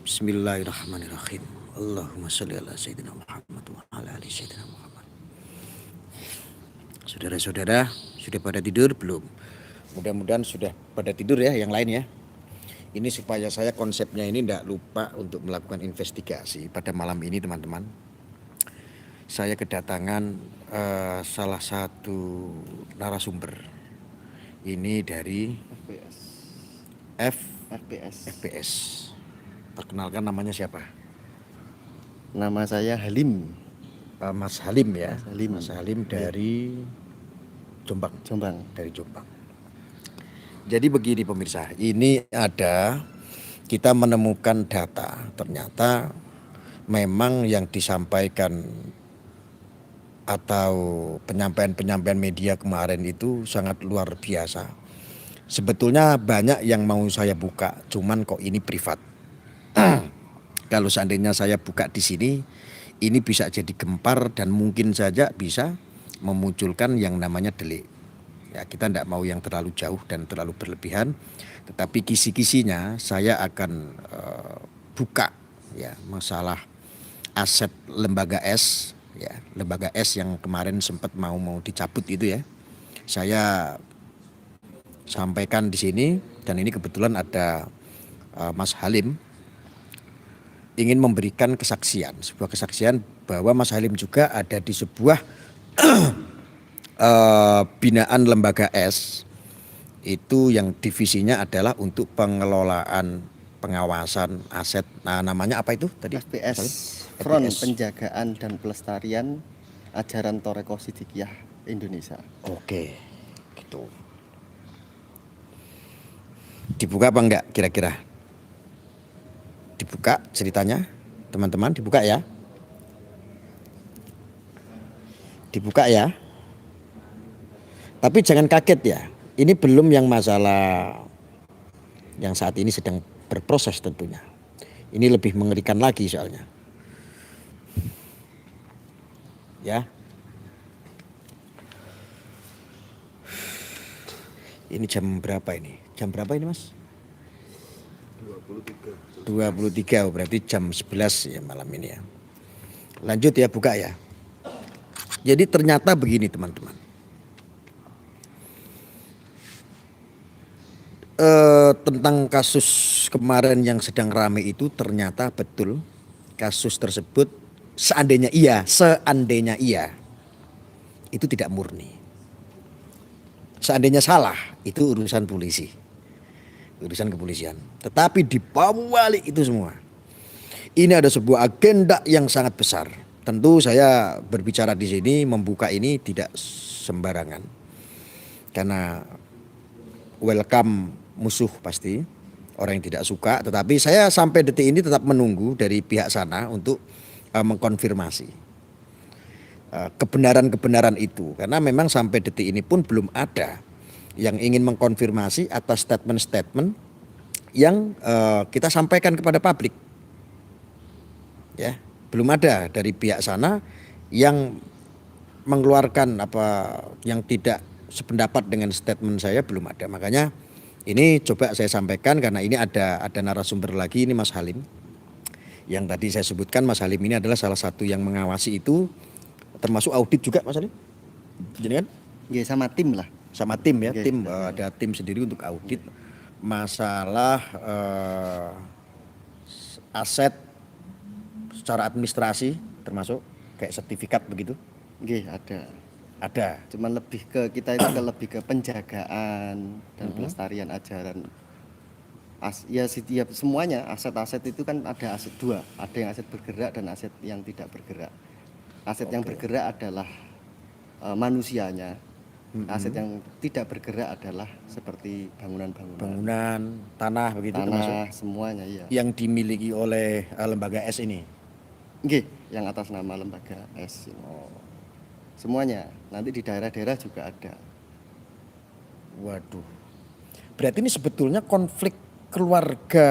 Bismillahirrahmanirrahim. Allahumma sholli ala sayyidina Muhammad wa ala ali sayyidina Muhammad. Saudara-saudara, sudah pada tidur belum? Mudah-mudahan sudah pada tidur ya yang lain ya. Ini supaya saya konsepnya ini tidak lupa untuk melakukan investigasi pada malam ini teman-teman. Saya kedatangan salah satu narasumber. Ini dari FPS. Perkenalkan namanya siapa? Nama saya Halim. Mas Halim ya. Mas Halim dari Jombang. Dari Jombang. Jadi begini pemirsa, ini kita menemukan data, ternyata memang yang disampaikan atau penyampaian media kemarin itu sangat luar biasa. Sebetulnya banyak yang mau saya buka, cuman kok ini privat. Kalau seandainya saya buka di sini, ini bisa jadi gempar dan mungkin saja bisa memunculkan yang namanya delik. Ya, kita tidak mau yang terlalu jauh dan terlalu berlebihan, tetapi kisi-kisinya saya akan buka ya masalah aset lembaga S, ya lembaga S yang kemarin sempat mau dicabut itu ya. Saya sampaikan di sini dan ini kebetulan ada Mas Halim ingin memberikan sebuah kesaksian bahwa Mas Halim juga ada di sebuah binaan lembaga S itu yang divisinya adalah untuk pengelolaan pengawasan aset. Nah, namanya apa itu tadi? FPS, Front Penjagaan dan Pelestarian Ajaran Thoreko Sidikiyah Indonesia. Oke, gitu. Dibuka apa enggak kira-kira? Dibuka ceritanya, teman-teman, dibuka ya. Dibuka ya. Tapi jangan kaget ya, ini belum yang masalah yang saat ini sedang berproses tentunya. Ini lebih mengerikan lagi soalnya. Ya. Ini jam berapa ini? Jam berapa ini Mas? 23, berarti jam 11 ya malam ini ya. Lanjut ya, buka ya. Jadi ternyata begini teman-teman. Tentang kasus kemarin yang sedang ramai itu ternyata betul kasus tersebut seandainya iya itu tidak murni. Seandainya salah itu urusan polisi, urusan kepolisian. Tetapi di balik itu semua ini ada sebuah agenda yang sangat besar. Tentu saya berbicara di sini membuka ini tidak sembarangan karena welcome musuh pasti orang yang tidak suka, tetapi saya sampai detik ini tetap menunggu dari pihak sana untuk mengkonfirmasi kebenaran itu, karena memang sampai detik ini pun belum ada yang ingin mengkonfirmasi atas statement-statement yang kita sampaikan kepada publik. Ya, belum ada dari pihak sana yang mengeluarkan apa yang tidak sependapat dengan statement saya, belum ada. Makanya ini coba saya sampaikan karena ini ada narasumber lagi, ini Mas Halim. Yang tadi saya sebutkan Mas Halim ini adalah salah satu yang mengawasi itu, termasuk audit juga Mas Halim. Jadi kan? Ya sama tim lah. Sama tim ya, ada tim sendiri untuk audit masalah aset secara administrasi termasuk kayak sertifikat begitu. Nggih, ada. Cuman lebih ke kita itu lebih ke penjagaan dan pelestarian ajaran. Semuanya aset-aset itu kan ada aset dua, ada yang aset bergerak dan aset yang tidak bergerak. Aset yang bergerak adalah manusianya. Aset yang tidak bergerak adalah seperti bangunan, tanah begitu, termasuk semuanya ya. Yang dimiliki oleh lembaga S ini. Nggih, yang atas nama lembaga S. Semuanya, nanti di daerah-daerah juga ada. Waduh, berarti ini sebetulnya konflik keluarga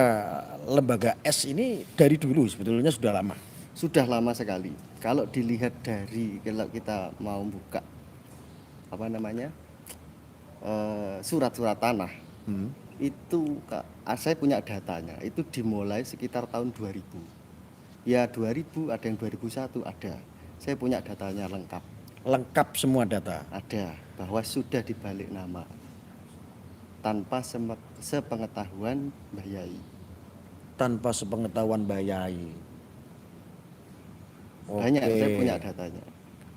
lembaga S ini dari dulu sebetulnya sudah lama? Sudah lama sekali. Kalau dilihat dari, kalau kita mau buka surat-surat tanah, Itu saya punya datanya. Itu dimulai sekitar tahun 2000. Ya 2000, ada yang 2001 ada. Saya punya datanya lengkap. Lengkap semua data. Ada bahwa sudah dibalik nama tanpa sepengetahuan Mbah Yai. Tanpa sepengetahuan Mbah Yai. Banyak, Oke. saya punya datanya.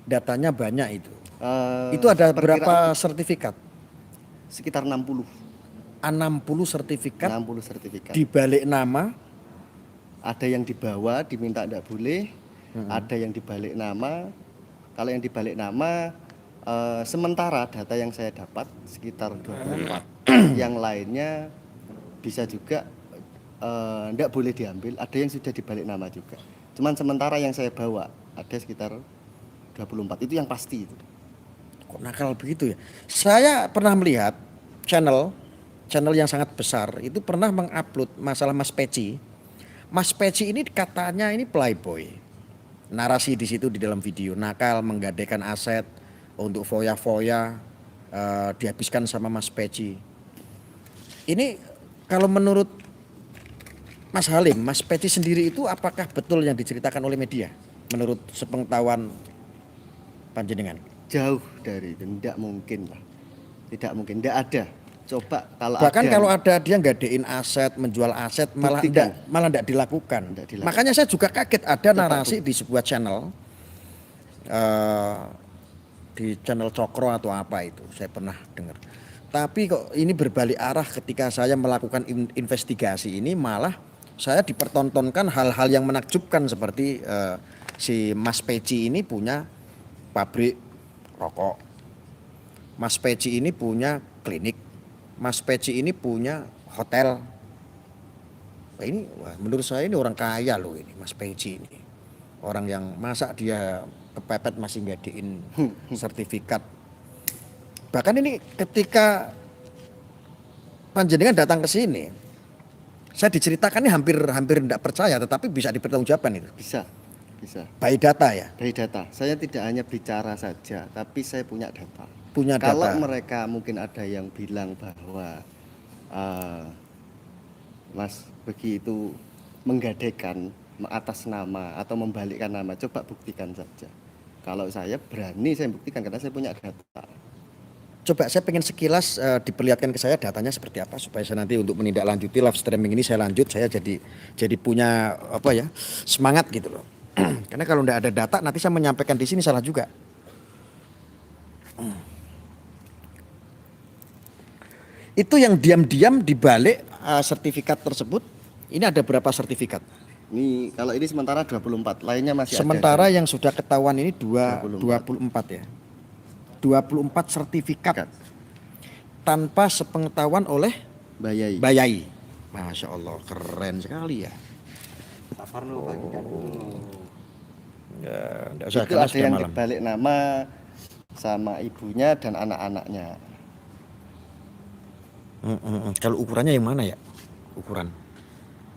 Datanya banyak itu. Itu ada berapa sertifikat? Sekitar 60. 60 sertifikat 60 sertifikat. dibalik nama. Ada yang dibawa diminta tidak boleh, ada yang dibalik nama. Kalau yang dibalik nama sementara data yang saya dapat sekitar 24. Yang lainnya bisa juga tidak boleh diambil, ada yang sudah dibalik nama juga. Cuman sementara yang saya bawa ada sekitar 24, itu yang pasti itu. Kok nakal begitu ya? Saya pernah melihat channel yang sangat besar itu pernah mengupload masalah Mas Peci. Mas Peci ini katanya ini playboy. Narasi di situ di dalam video, nakal, menggadaikan aset untuk foya-foya, dihabiskan sama Mas Peci. Ini kalau menurut Mas Halim, Mas Peci sendiri itu apakah betul yang diceritakan oleh media? Menurut sepengetahuan panjenengan? Jauh dari itu, tidak mungkin lah. Tidak mungkin, tidak ada. Coba kalau Bahkan ada, kalau ada dia nggadein aset, menjual aset malah enggak dilakukan. Makanya saya juga kaget ada narasi di sebuah channel, di channel Cokro atau apa itu, saya pernah dengar. Tapi kok ini berbalik arah ketika saya melakukan investigasi ini, malah saya dipertontonkan hal-hal yang menakjubkan seperti si Mas Peci ini punya pabrik rokok, Mas Peci ini punya klinik, Mas Peci ini punya hotel. Wah, ini menurut saya ini orang kaya loh ini Mas Peci ini. Orang yang masa dia kepepet masih ngadain sertifikat. Bahkan ini ketika panjenengan datang ke sini, saya diceritakan ini hampir tidak percaya, tetapi bisa dipertanggungjawabkan itu. bisa. By data ya. By data. Saya tidak hanya bicara saja, tapi saya punya data. Punya data. Kalau mereka mungkin ada yang bilang bahwa Mas Begi itu menggadaikan atas nama atau membalikkan nama, coba buktikan saja. Kalau saya berani, saya buktikan karena saya punya data. Coba saya pengen sekilas diperlihatkan ke saya datanya seperti apa supaya saya nanti untuk menindaklanjuti live streaming ini saya lanjut, saya jadi punya apa ya, semangat gitu loh. Karena kalau tidak ada data nanti saya menyampaikan di sini salah juga. Itu yang diam-diam dibalik sertifikat tersebut. Ini ada berapa sertifikat? Ini kalau ini sementara 24, lainnya masih Sementara ada. yang sudah ketahuan ini 24 ya. 24 sertifikat tanpa sepengetahuan oleh Mbah Yai. Masya Allah, keren sekali ya. Ya, usah, itu ada yang dibalik nama sama ibunya dan anak-anaknya. Kalau ukurannya yang mana ya? Ukuran?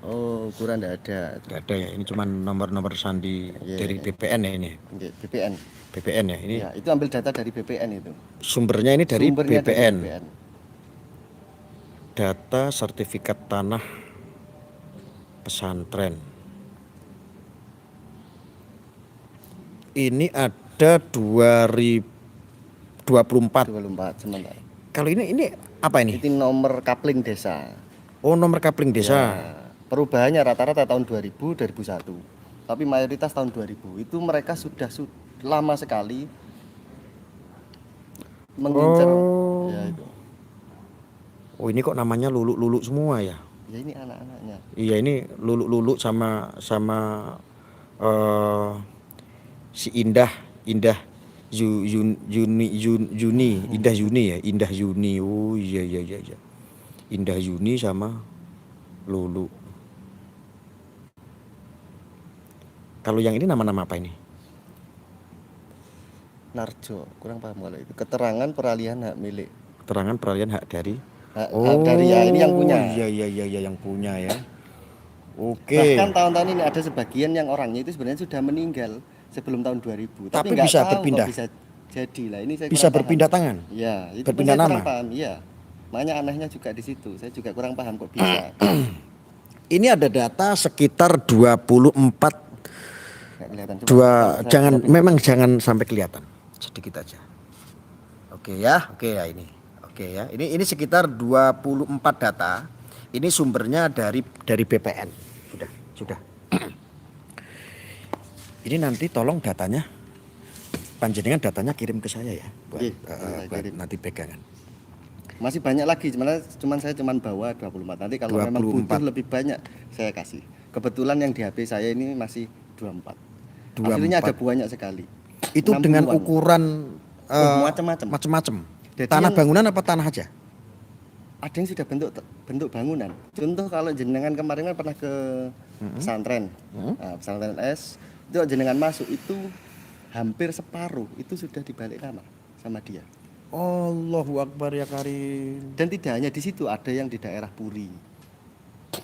Oh, ukuran tidak ada. Tidak ada ya. Ini cuma nomor-nomor sandi dari BPN ya ini. BPN. BPN ya ini. Ya, itu ambil data dari BPN itu. Sumbernya ini dari Sumbernya BPN. Dari BPN. Data sertifikat tanah pesantren. Ini ada 2024. 24 sementara. Kalau ini apa ini? Itu nomor kapling desa. Oh, nomor kapling desa. Ya, perubahannya rata-rata tahun 2000, 2001. Tapi mayoritas tahun 2000. Itu mereka sudah lama sekali mengincar. Oh. Ya itu. Oh, ini kok namanya lulu-lulu semua ya? Ya ini anak-anaknya. Iya, ini lulu-lulu sama si Indah Yuni, Indah Yuni ya, Indah Yuni. Oh iya. Indah Yuni sama Lulu. Kalau yang ini nama-nama apa ini? Narjo, kurang paham kalau itu. Keterangan peralihan hak milik. Keterangan peralihan hak dari. Hak dari ya ini yang punya. Iya yang punya ya. Oke. Bahkan tahun-tahun ini ada sebagian yang orangnya itu sebenarnya sudah meninggal sebelum tahun 2000. Tapi nggak bisa tahu berpindah. kok bisa jadi lah. Ini saya Bisa kurang berpindah paham. tangan. Ya, itu Berpindah saya kurang nama. paham. Iya. Makanya anehnya juga di situ. Saya juga kurang paham kok bisa. Ini ada data sekitar 24 Nggak kelihatan. Coba, dua saya jangan lihat ini. memang jangan sampai kelihatan. Sedikit aja. Oke ya ini. Oke ya. Ini sekitar 24 data. Ini sumbernya dari BPN. Sudah. Ini nanti tolong datanya panjenengan datanya kirim ke saya ya buat, Oke, buat kirim. nanti pegangan. Masih banyak lagi, saya cuman bawa 24. Nanti kalau memang 24. butuh lebih banyak saya kasih. Kebetulan yang di HP saya ini masih 24. 24. Aslinya ada banyak sekali. Itu dengan 60-an. ukuran Macam-macam. macam-macam. Jadi Tanah yang- bangunan apa tanah aja? Ada yang sudah bentuk bangunan. Contoh kalau jenengan kemarin kan pernah ke pesantren, nah, pesantren S, itu jenengan masuk itu hampir separuh itu sudah dibalik nama sama dia. Allahu Akbar ya Karim. Dan tidak hanya di situ, ada yang di daerah Puri,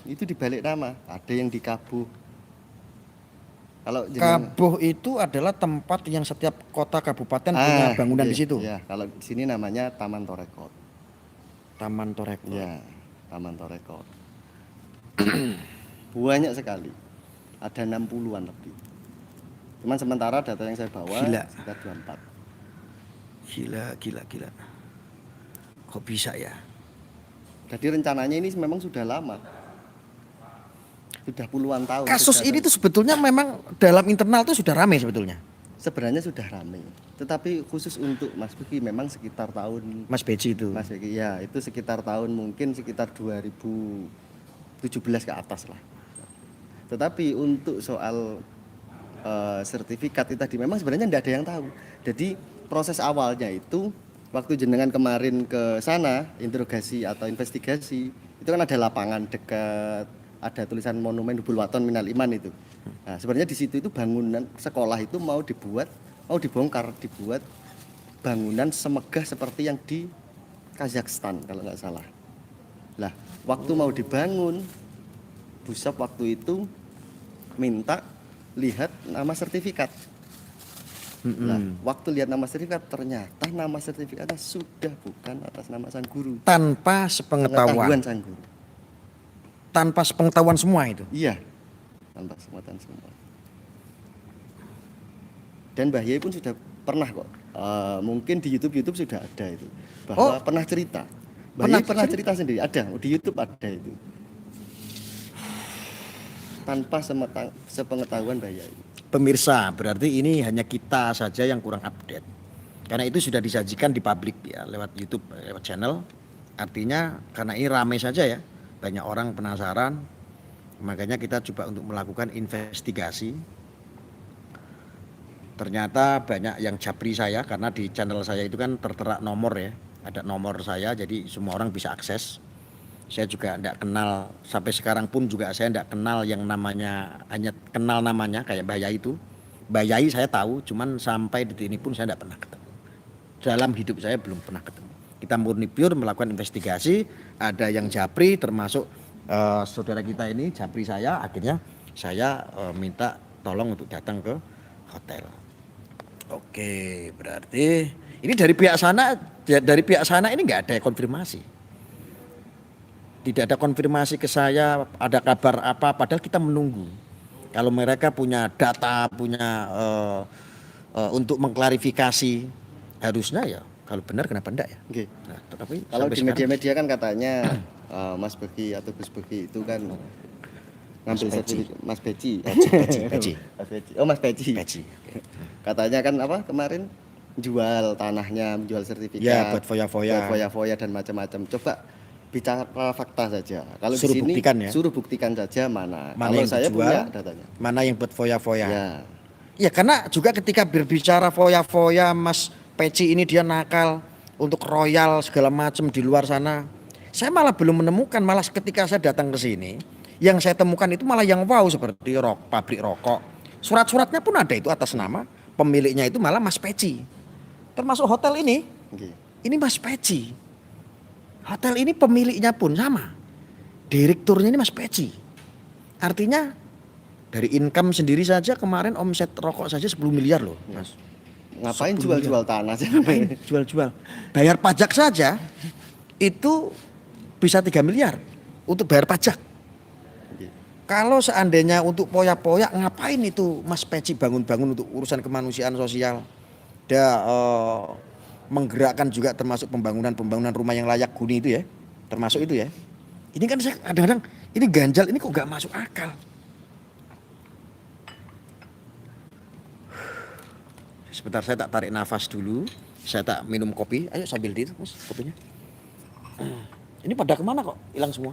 itu dibalik nama, ada yang di Kabuh. Kalau Kabuh itu adalah tempat yang setiap kota kabupaten punya bangunan iya, di situ. Ya, kalau di sini namanya Taman Torekot. Taman Torekot. Ya, Taman Torekot. Banyak sekali. Ada 60-an lebih. Cuman sementara data yang saya bawa Gila. sekitar 24. Gila. Kok bisa ya? Jadi rencananya ini memang sudah lama. Sudah puluhan tahun. Kasus sudah ini tuh sebetulnya memang dalam internal tuh sudah ramai sebetulnya. sebenarnya sudah ramai. Tetapi khusus untuk Mas Beki memang sekitar tahun Mas Beci itu. Mas Beki ya, itu sekitar tahun mungkin sekitar 2017 ke atas lah. Tetapi untuk soal sertifikat itu tadi memang sebenarnya tidak ada yang tahu. Jadi proses awalnya itu waktu jenengan kemarin ke sana interogasi atau investigasi itu kan ada lapangan dekat, ada tulisan monumen Hubul Waton Minal Iman itu. Nah, sebenarnya di situ itu bangunan sekolah itu mau dibongkar, dibuat bangunan semegah seperti yang di Kazakhstan kalau nggak salah. Lah, waktu mau dibangun, Busop waktu itu minta lihat nama sertifikat. Nah, waktu lihat nama sertifikat ternyata nama sertifikatnya sudah bukan atas nama sang guru. Tanpa sepengetahuan. Pengetahuan sang guru. Tanpa sepengetahuan semua itu. Iya, tanpa sepengetahuan semua. Dan Mbah Yai pun sudah pernah kok, mungkin di YouTube sudah ada itu, bahwa pernah cerita. Mbah Yai pernah cerita sendiri, ada di YouTube ada itu. Tanpa sepengetahuan Mbah Yai. Pemirsa, berarti ini hanya kita saja yang kurang update. Karena itu sudah disajikan di publik ya, lewat YouTube, lewat channel. Artinya karena ini ramai saja ya, banyak orang penasaran. Makanya kita coba untuk melakukan investigasi. Ternyata banyak yang japri saya, karena di channel saya itu kan tertera nomor ya. Ada nomor saya, jadi semua orang bisa akses. Saya juga tidak kenal, sampai sekarang pun juga saya tidak kenal yang namanya, hanya kenal namanya kayak Mbah Yai itu. Mbah Yai saya tahu, cuman sampai detik ini pun saya tidak pernah ketemu. Dalam hidup saya belum pernah ketemu. Kita murni pure melakukan investigasi, ada yang japri termasuk saudara kita ini japri saya, akhirnya saya minta tolong untuk datang ke hotel. Oke, berarti ini dari pihak sana ini nggak ada konfirmasi. Tidak ada konfirmasi ke saya, ada kabar apa, padahal kita menunggu. Kalau mereka punya data, punya untuk mengklarifikasi, harusnya ya kalau benar kenapa enggak ya? Okay. Nah, tetapi kalau sampai di media-media kan katanya Mas Beki atau Gus Beki itu kan ngambil sertifikat Mas Beci. Beci. Mas Beci. Oh Mas Beci. Beci. Katanya kan apa kemarin jual tanahnya, menjual sertifikat. Ya, buat foya-foya. Buat foya-foya dan macam-macam. Coba bicara fakta saja. Kalau Suruh di sini buktikan ya. suruh buktikan saja mana. Mana Kalau yang saya dijual, punya datanya. mana yang buat foya-foya. Ya. Ya karena juga ketika berbicara foya-foya, Mas Peci ini dia nakal untuk royal segala macam di luar sana. Saya malah belum menemukan, malah ketika saya datang ke sini, yang saya temukan itu malah yang wow seperti pabrik rokok. Surat-suratnya pun ada itu atas nama pemiliknya itu malah Mas Peci. Termasuk hotel ini. Okay. Ini Mas Peci. Hotel ini pemiliknya pun sama. Direkturnya ini Mas Peci. Artinya dari income sendiri saja kemarin omset rokok saja 10 miliar loh, Mas. Ngapain 10 jual-jual tanah sih? Ngapain jual-jual? Bayar pajak saja itu bisa 3 miliar untuk bayar pajak. Kalau seandainya untuk poyak-poyak, ngapain itu Mas Peci bangun-bangun untuk urusan kemanusiaan sosial? Dia menggerakkan juga termasuk pembangunan rumah yang layak huni itu ya, termasuk itu ya. Ini kan saya kadang-kadang ini ganjal, ini kok nggak masuk akal. Sebentar saya tak tarik nafas dulu, saya tak minum kopi. Ayo sambil di Mas kopinya. Ini pada kemana kok? Hilang semua.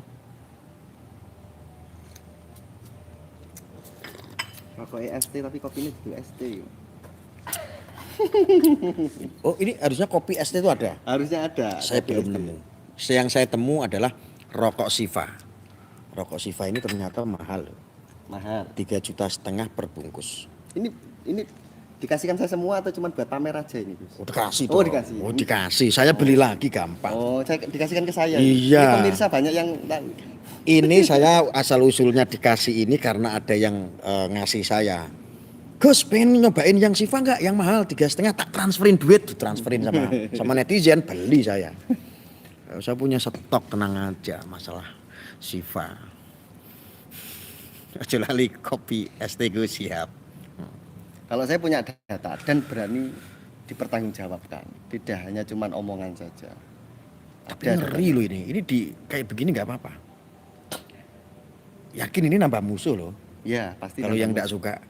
Pokoknya ST tapi kopinya itu ST. Oh ini harusnya kopi ST itu ada? Harusnya ada. Saya kopi belum ST. nemu. Yang saya temu adalah rokok Siva. Rokok Siva ini ternyata mahal. Mahal. 3,5 juta perbungkus. Ini dikasihkan saya semua atau cuma buat pamer aja ini, Gus? Oh dikasih Oh, dong. dikasih. Oh dikasih. Saya beli lagi gampang. Oh, saya dikasihkan ke saya. Iya. Ini pemirsa banyak yang tahu. Ini saya asal usulnya dikasih ini karena ada yang ngasih saya. Gus pengen nyobain yang Siva enggak? Yang mahal 3,5 tak transferin duit. Transferin sama netizen, beli saya. Saya punya stok, tenang aja masalah Siva. Aja lali kopi ST gue siap. Kalau saya punya data dan berani dipertanggungjawabkan, tidak hanya cuma omongan saja. Tapi ngeri loh ini. Ini di kayak begini nggak apa-apa. Yakin ini nambah musuh loh. Ya, pasti. Kalau yang nggak suka,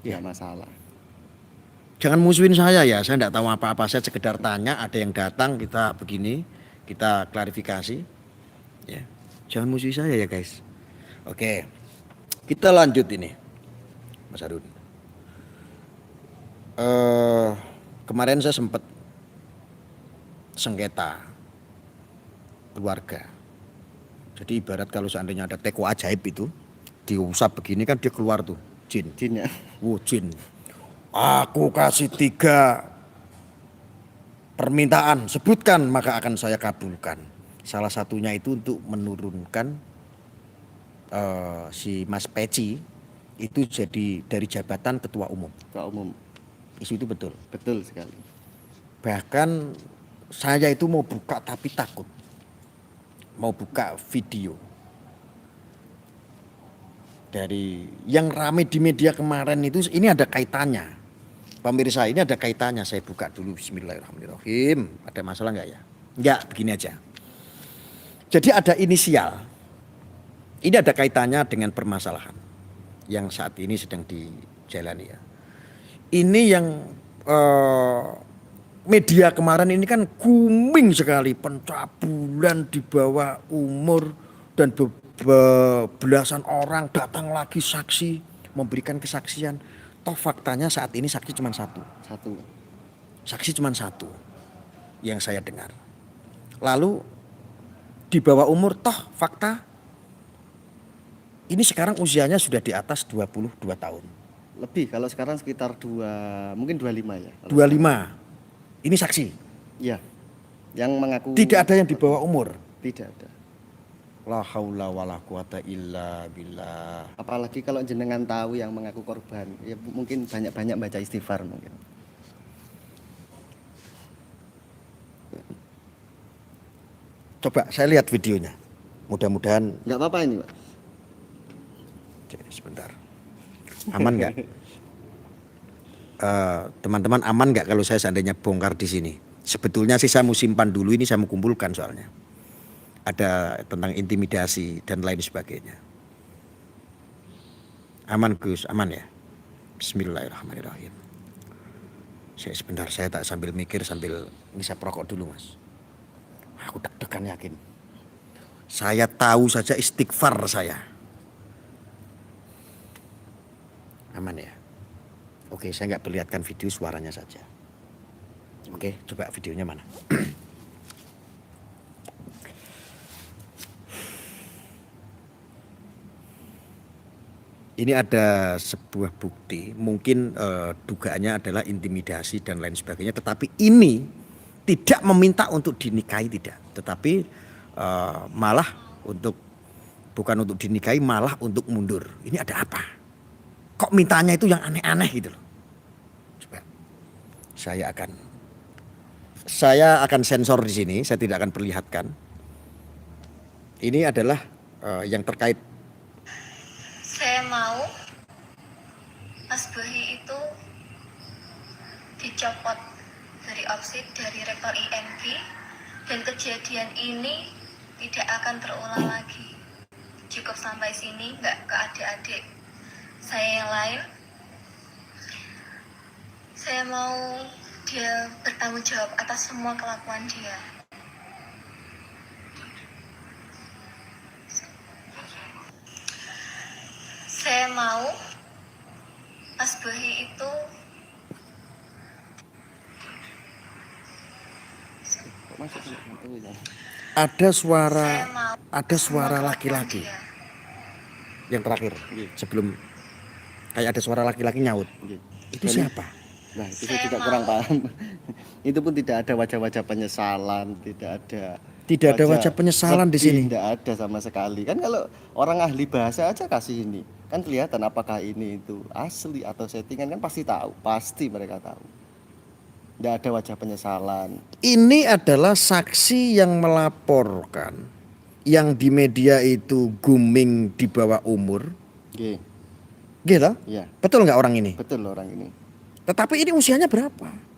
ya masalah. jangan musuhin saya ya. Saya nggak tahu apa-apa. Saya sekedar tanya. Ada yang datang kita begini, kita klarifikasi. Ya, jangan musuhi saya ya guys. Oke, kita lanjut ini, Mas Harun. Kemarin saya sempat sengketa keluarga. Jadi ibarat kalau seandainya ada teko ajaib itu diusap begini kan dia keluar tuh jin. Jinnya. Jin. Aku kasih 3 permintaan, sebutkan maka akan saya kabulkan. Salah satunya itu untuk menurunkan si Mas Peci itu jadi dari jabatan ketua umum. Ketua umum. Isu itu betul. Betul sekali. Bahkan saya itu mau buka tapi takut. Mau buka video. Dari yang rame di media kemarin itu ini ada kaitannya. Pemirsa ini ada kaitannya. Saya buka dulu bismillahirrahmanirrahim. Ada masalah enggak ya? Enggak, begini aja. Jadi ada inisial. Ini ada kaitannya dengan permasalahan yang saat ini sedang dijalani ya. Ini yang media kemarin ini kan booming sekali, pencabulan di bawah umur dan belasan orang datang lagi saksi memberikan kesaksian. Toh faktanya saat ini saksi cuma satu. Saksi cuma satu yang saya dengar. Lalu di bawah umur toh fakta ini sekarang usianya sudah di atas 22 tahun. Lebih, kalau sekarang sekitar mungkin 25 ya. 25. Ini saksi. Iya. Yang mengaku. Tidak ada yang di bawah umur. Tidak ada. La haula wala quwata illa billah. Apalagi kalau jenengan tahu yang mengaku korban, ya mungkin banyak-banyak baca istighfar mungkin. Coba saya lihat videonya. Mudah-mudahan. Enggak apa-apa ini, Pak. Sebentar. Aman nggak? Teman-teman aman nggak kalau saya seandainya bongkar di sini? Sebetulnya sih saya mau simpan dulu, ini saya mau kumpulkan soalnya. Ada tentang intimidasi dan lain sebagainya. Aman Gus, aman ya? Bismillahirrahmanirrahim. Sebentar saya tak sambil mikir sambil ngisap rokok dulu Mas. Aku deg-degan yakin. Saya tahu saja istighfar saya. Aman ya? Oke, saya nggak perlihatkan video, suaranya saja. Oke, coba videonya mana? Ini ada sebuah bukti, mungkin dugaannya adalah intimidasi dan lain sebagainya. Tetapi ini tidak meminta untuk dinikahi, tidak. Tetapi malah bukan untuk dinikahi, malah untuk mundur. Ini ada apa? Kok mintanya itu yang aneh-aneh gitu loh. Coba saya akan Saya akan sensor di sini, saya tidak akan perlihatkan. Ini adalah yang terkait. Saya mau Mas Bahi itu dicopot dari OPSID, dari rektor IMB, dan kejadian ini tidak akan terulang lagi. Cukup sampai sini, nggak ke adik-adik saya yang lain. Saya mau dia bertanggung jawab atas semua kelakuan dia. Saya mau Mas Bahi itu Kok masuk sih? Oh, ya. Ada saya mau suara semua laki-laki kelakuan dia. yang terakhir Iya. sebelum kayak ada suara laki-laki nyaut. Iya. Itu Dan- siapa? Nah, itu Saya saya juga mau. kurang paham. Itu pun tidak ada wajah-wajah penyesalan, tidak ada Wajah penyesalan di sedih, sini. tidak ada sama sekali. Kan kalau orang ahli bahasa aja kasih ini, kan kelihatan apakah ini itu asli atau settingan, kan pasti tahu, pasti mereka tahu. Tidak ada wajah penyesalan. Ini adalah saksi yang melaporkan yang di media itu grooming di bawah umur. Oke, Gitu? ya, Betul nggak orang ini? betul orang ini. Tetapi ini usianya berapa?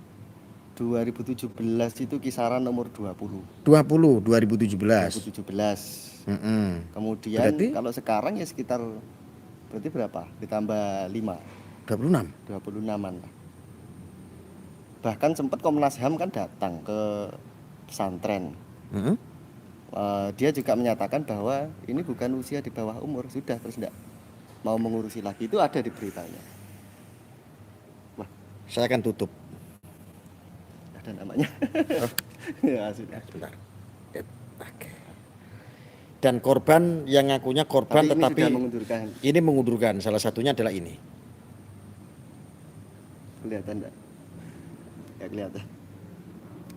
2017 itu kisaran nomor 20. 2017. 2017. Mm-mm. Kemudian Berarti? kalau sekarang ya sekitar berarti berapa? Ditambah 5, 26. 26-an lah. Bahkan sempat Komnas HAM kan datang ke pesantren. Mm-mm. Dia juga menyatakan bahwa ini bukan usia di bawah umur, sudah terus enggak mau mengurusi lagi. Itu ada di beritanya. Wah, Saya akan tutup. ada namanya. Ya sudah. Sebentar. Oke. Dan korban yang ngakunya korban Tapi ini tetapi sudah mengundurkan. ini mengundurkan. Salah satunya adalah ini. Kelihatan enggak? Enggak kelihatan.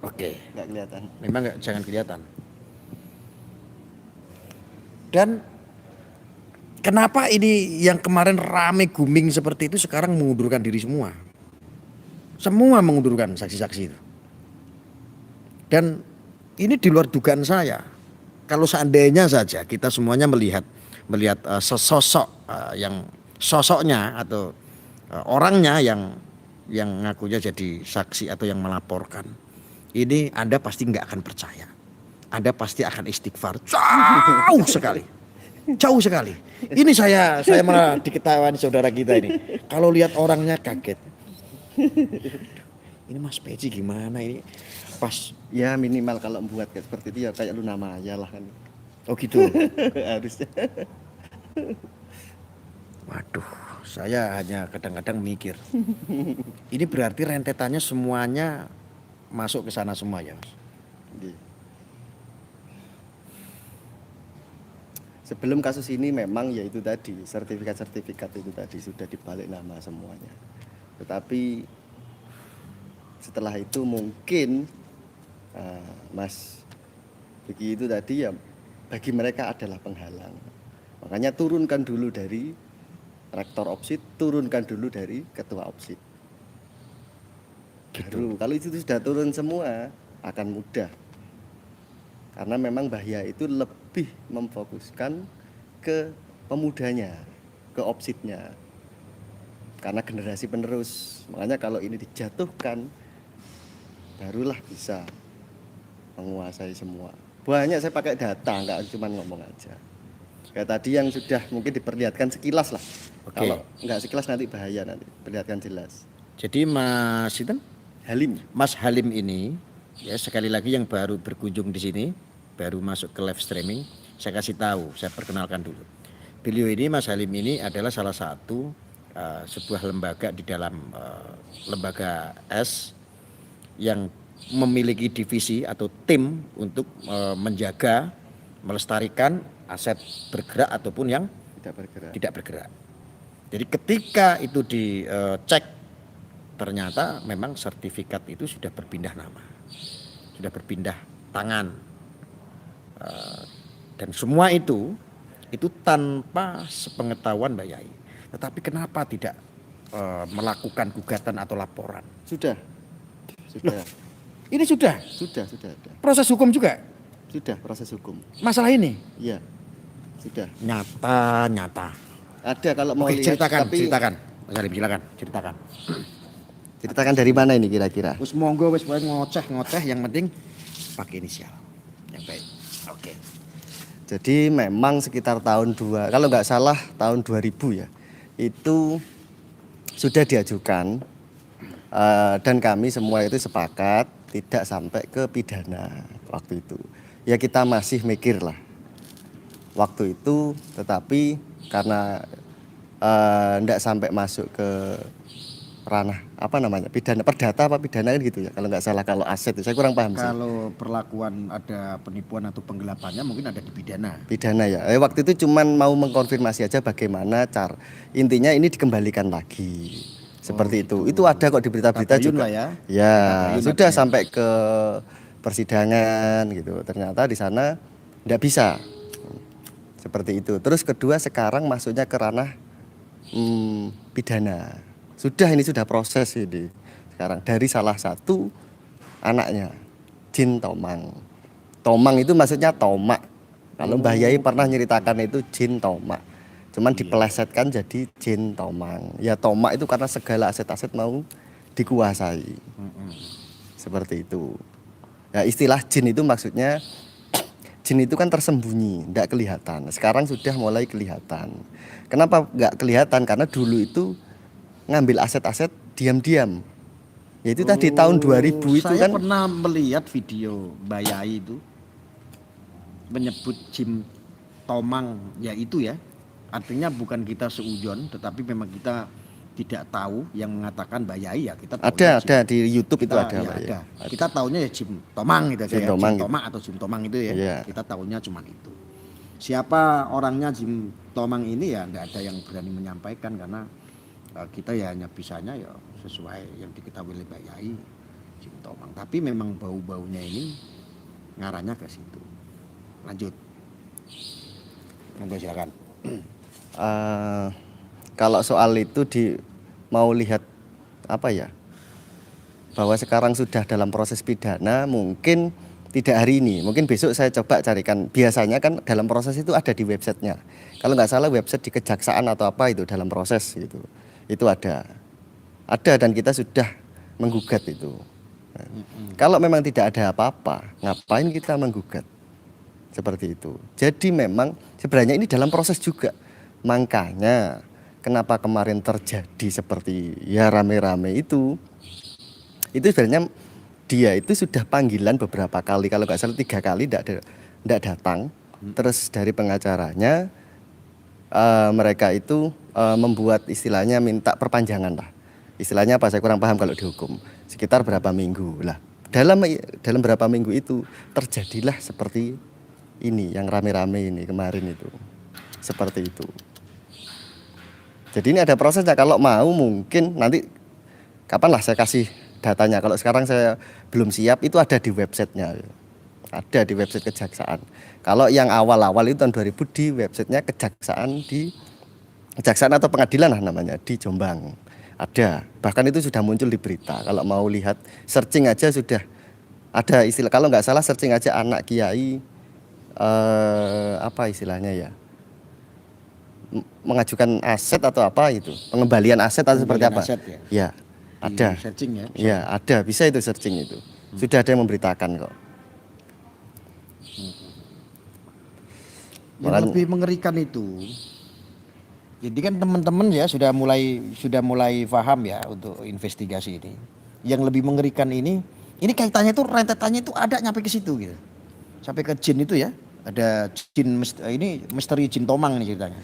Oke. Enggak kelihatan. Memang nggak, jangan kelihatan. Dan kenapa ini yang kemarin rame booming seperti itu sekarang mengundurkan diri semua? Semua mengundurkan saksi-saksi itu. Dan ini di luar dugaan saya. Kalau seandainya saja kita semuanya melihat sesosok yang sosoknya atau orangnya yang ngakunya jadi saksi atau yang melaporkan, ini Anda pasti nggak akan percaya. Anda pasti akan istighfar jauh sekali, jauh sekali. Ini saya malah diketahui saudara kita ini. Kalau lihat orangnya kaget. Ini Mas Peci gimana ini? Pas. Ya minimal kalau membuat kayak seperti itu ya kayak Luna Maya lah kan. Oh gitu. Harusnya. Waduh, saya hanya kadang-kadang mikir. Ini berarti rentetannya semuanya masuk ke sana semua ya, Mas. Iya. Sebelum kasus ini memang ya itu tadi sertifikat-sertifikat itu tadi sudah dibalik nama semuanya. Tetapi setelah itu mungkin Mas Begi itu tadi ya bagi mereka adalah penghalang. Makanya turunkan dulu dari rektor OPSID, turunkan dulu dari ketua OPSID. Baru kalau itu sudah turun semua akan mudah. Karena memang bahaya itu lebih memfokuskan ke pemudanya, ke OPSID-nya. Karena generasi penerus. Makanya kalau ini dijatuhkan, barulah bisa menguasai semua. Banyak saya pakai data, nggak cuma ngomong aja. Kayak tadi yang sudah mungkin diperlihatkan sekilas lah. Oke. Kalau nggak sekilas nanti bahaya nanti. Perlihatkan jelas. Jadi Mas Halim ini ya sekali lagi yang baru berkunjung di sini, baru masuk ke live streaming, saya kasih tahu, saya perkenalkan dulu. Beliau ini Mas Halim ini adalah salah satu sebuah lembaga di dalam lembaga S yang memiliki divisi atau tim untuk menjaga, melestarikan aset bergerak ataupun yang Tidak bergerak. tidak bergerak. Jadi ketika itu dicek ternyata memang sertifikat itu sudah berpindah nama, sudah berpindah tangan, dan semua itu tanpa sepengetahuan Mbak Yai. Tetapi kenapa tidak melakukan gugatan atau laporan? Sudah. Ini sudah Sudah ada. proses hukum juga Sudah proses hukum. masalah ini. Iya. Sudah. Nyata. Ada kalau mau Oke, lihat ceritakan. Mas Halim, silakan ceritakan. ceritakan dari mana ini kira-kira? Wis monggo wis boleh ngoceh yang penting pakai inisial. Yang baik. Oke. Jadi memang sekitar kalau nggak salah tahun 2000 ya, itu sudah diajukan dan kami semua itu sepakat tidak sampai ke pidana waktu itu. Ya kita masih mikir lah waktu itu, tetapi karena tidak sampai masuk ke ranah perdata kan gitu ya, kalau nggak salah. Kalau aset itu saya kurang paham sih. Kalau perlakuan ada penipuan atau penggelapannya mungkin ada di pidana. Pidana ya. Waktu itu cuman mau mengkonfirmasi aja bagaimana cara. Intinya ini dikembalikan lagi. Seperti itu. Itu ada kok di berita-berita Tabayun juga. lah ya. Ya, Tabayun sudah artinya. sampai ke persidangan gitu. Ternyata di sana tidak bisa. Seperti itu. Terus kedua sekarang masuknya ke ranah pidana. Ini sudah proses ini. Sekarang dari salah satu anaknya, Jin Tomang. Tomang itu maksudnya tomak. Kalau Mbah Yai pernah nyeritakan itu Jin Tomak. Cuman dipelesetkan jadi Jin Tomang. Ya tomak itu karena segala aset-aset mau dikuasai. Seperti itu. Ya istilah jin itu maksudnya jin itu kan tersembunyi, tidak kelihatan. Sekarang sudah mulai kelihatan. Kenapa nggak kelihatan? Karena dulu itu ngambil aset-aset diam-diam. Yaitu tadi tahun 2000 itu saya kan. pernah melihat video Mbak Yai itu menyebut Jim Tomang, ya itu ya. Artinya bukan kita seujon, tetapi memang kita tidak tahu yang mengatakan Mbak Yai ya kita taunya Ada di YouTube itu kita, ada, ya, Pak, ya. Kita taunya ya Jim Tomang gitu Jim ya. Tomang Jim gitu. Tomang atau Jim Tomang itu ya. Iya. Kita taunya cuma itu. Siapa orangnya Jim Tomang ini ya nggak ada yang berani menyampaikan karena kita ya hanya bisanya ya sesuai yang diketahui oleh Mbak Yai Jim Tomang. Tapi memang bau-baunya ini ngarahnya ke situ. Lanjut. Monggo silakan. Kalau soal itu mau lihat apa ya, bahwa sekarang sudah dalam proses pidana, mungkin tidak hari ini, mungkin besok saya coba carikan. Biasanya kan dalam proses itu ada di websitenya. Kalau nggak salah website di kejaksaan atau apa itu dalam proses gitu. Itu ada dan kita sudah menggugat itu. Kalau memang tidak ada apa-apa, ngapain kita menggugat? Seperti itu. Jadi memang sebenarnya ini dalam proses juga. Makanya kenapa kemarin terjadi seperti ya rame-rame itu sebenarnya dia itu sudah panggilan beberapa kali, kalau nggak salah 3 kali tidak datang. Terus dari pengacaranya mereka itu membuat istilahnya minta perpanjangan lah. Istilahnya apa saya kurang paham kalau dihukum. Sekitar berapa minggu lah. Dalam berapa minggu itu terjadilah seperti ini yang rame-rame ini kemarin itu. Seperti itu. Jadi ini ada prosesnya, kalau mau mungkin nanti kapan lah saya kasih datanya. Kalau sekarang saya belum siap, itu ada di websitenya. Ada di website kejaksaan. Kalau yang awal-awal itu tahun 2000 di websitenya kejaksaan atau pengadilan lah namanya di Jombang. Ada, bahkan itu sudah muncul di berita. Kalau mau lihat searching aja sudah ada istilah, kalau nggak salah searching aja anak kiai apa istilahnya ya, mengajukan aset atau apa itu, pengembalian aset atau seperti apa Aset, ya ada searching ya. ya ada, bisa itu searching itu sudah ada yang memberitakan kok. Yang lebih mengerikan itu, jadi kan teman-teman ya sudah mulai paham ya untuk investigasi ini. Yang lebih mengerikan ini kaitannya itu, rentetannya itu ada nyampe ke situ gitu, sampai ke jin itu ya. Ada jin ini misteri Jin Tomang ini ceritanya.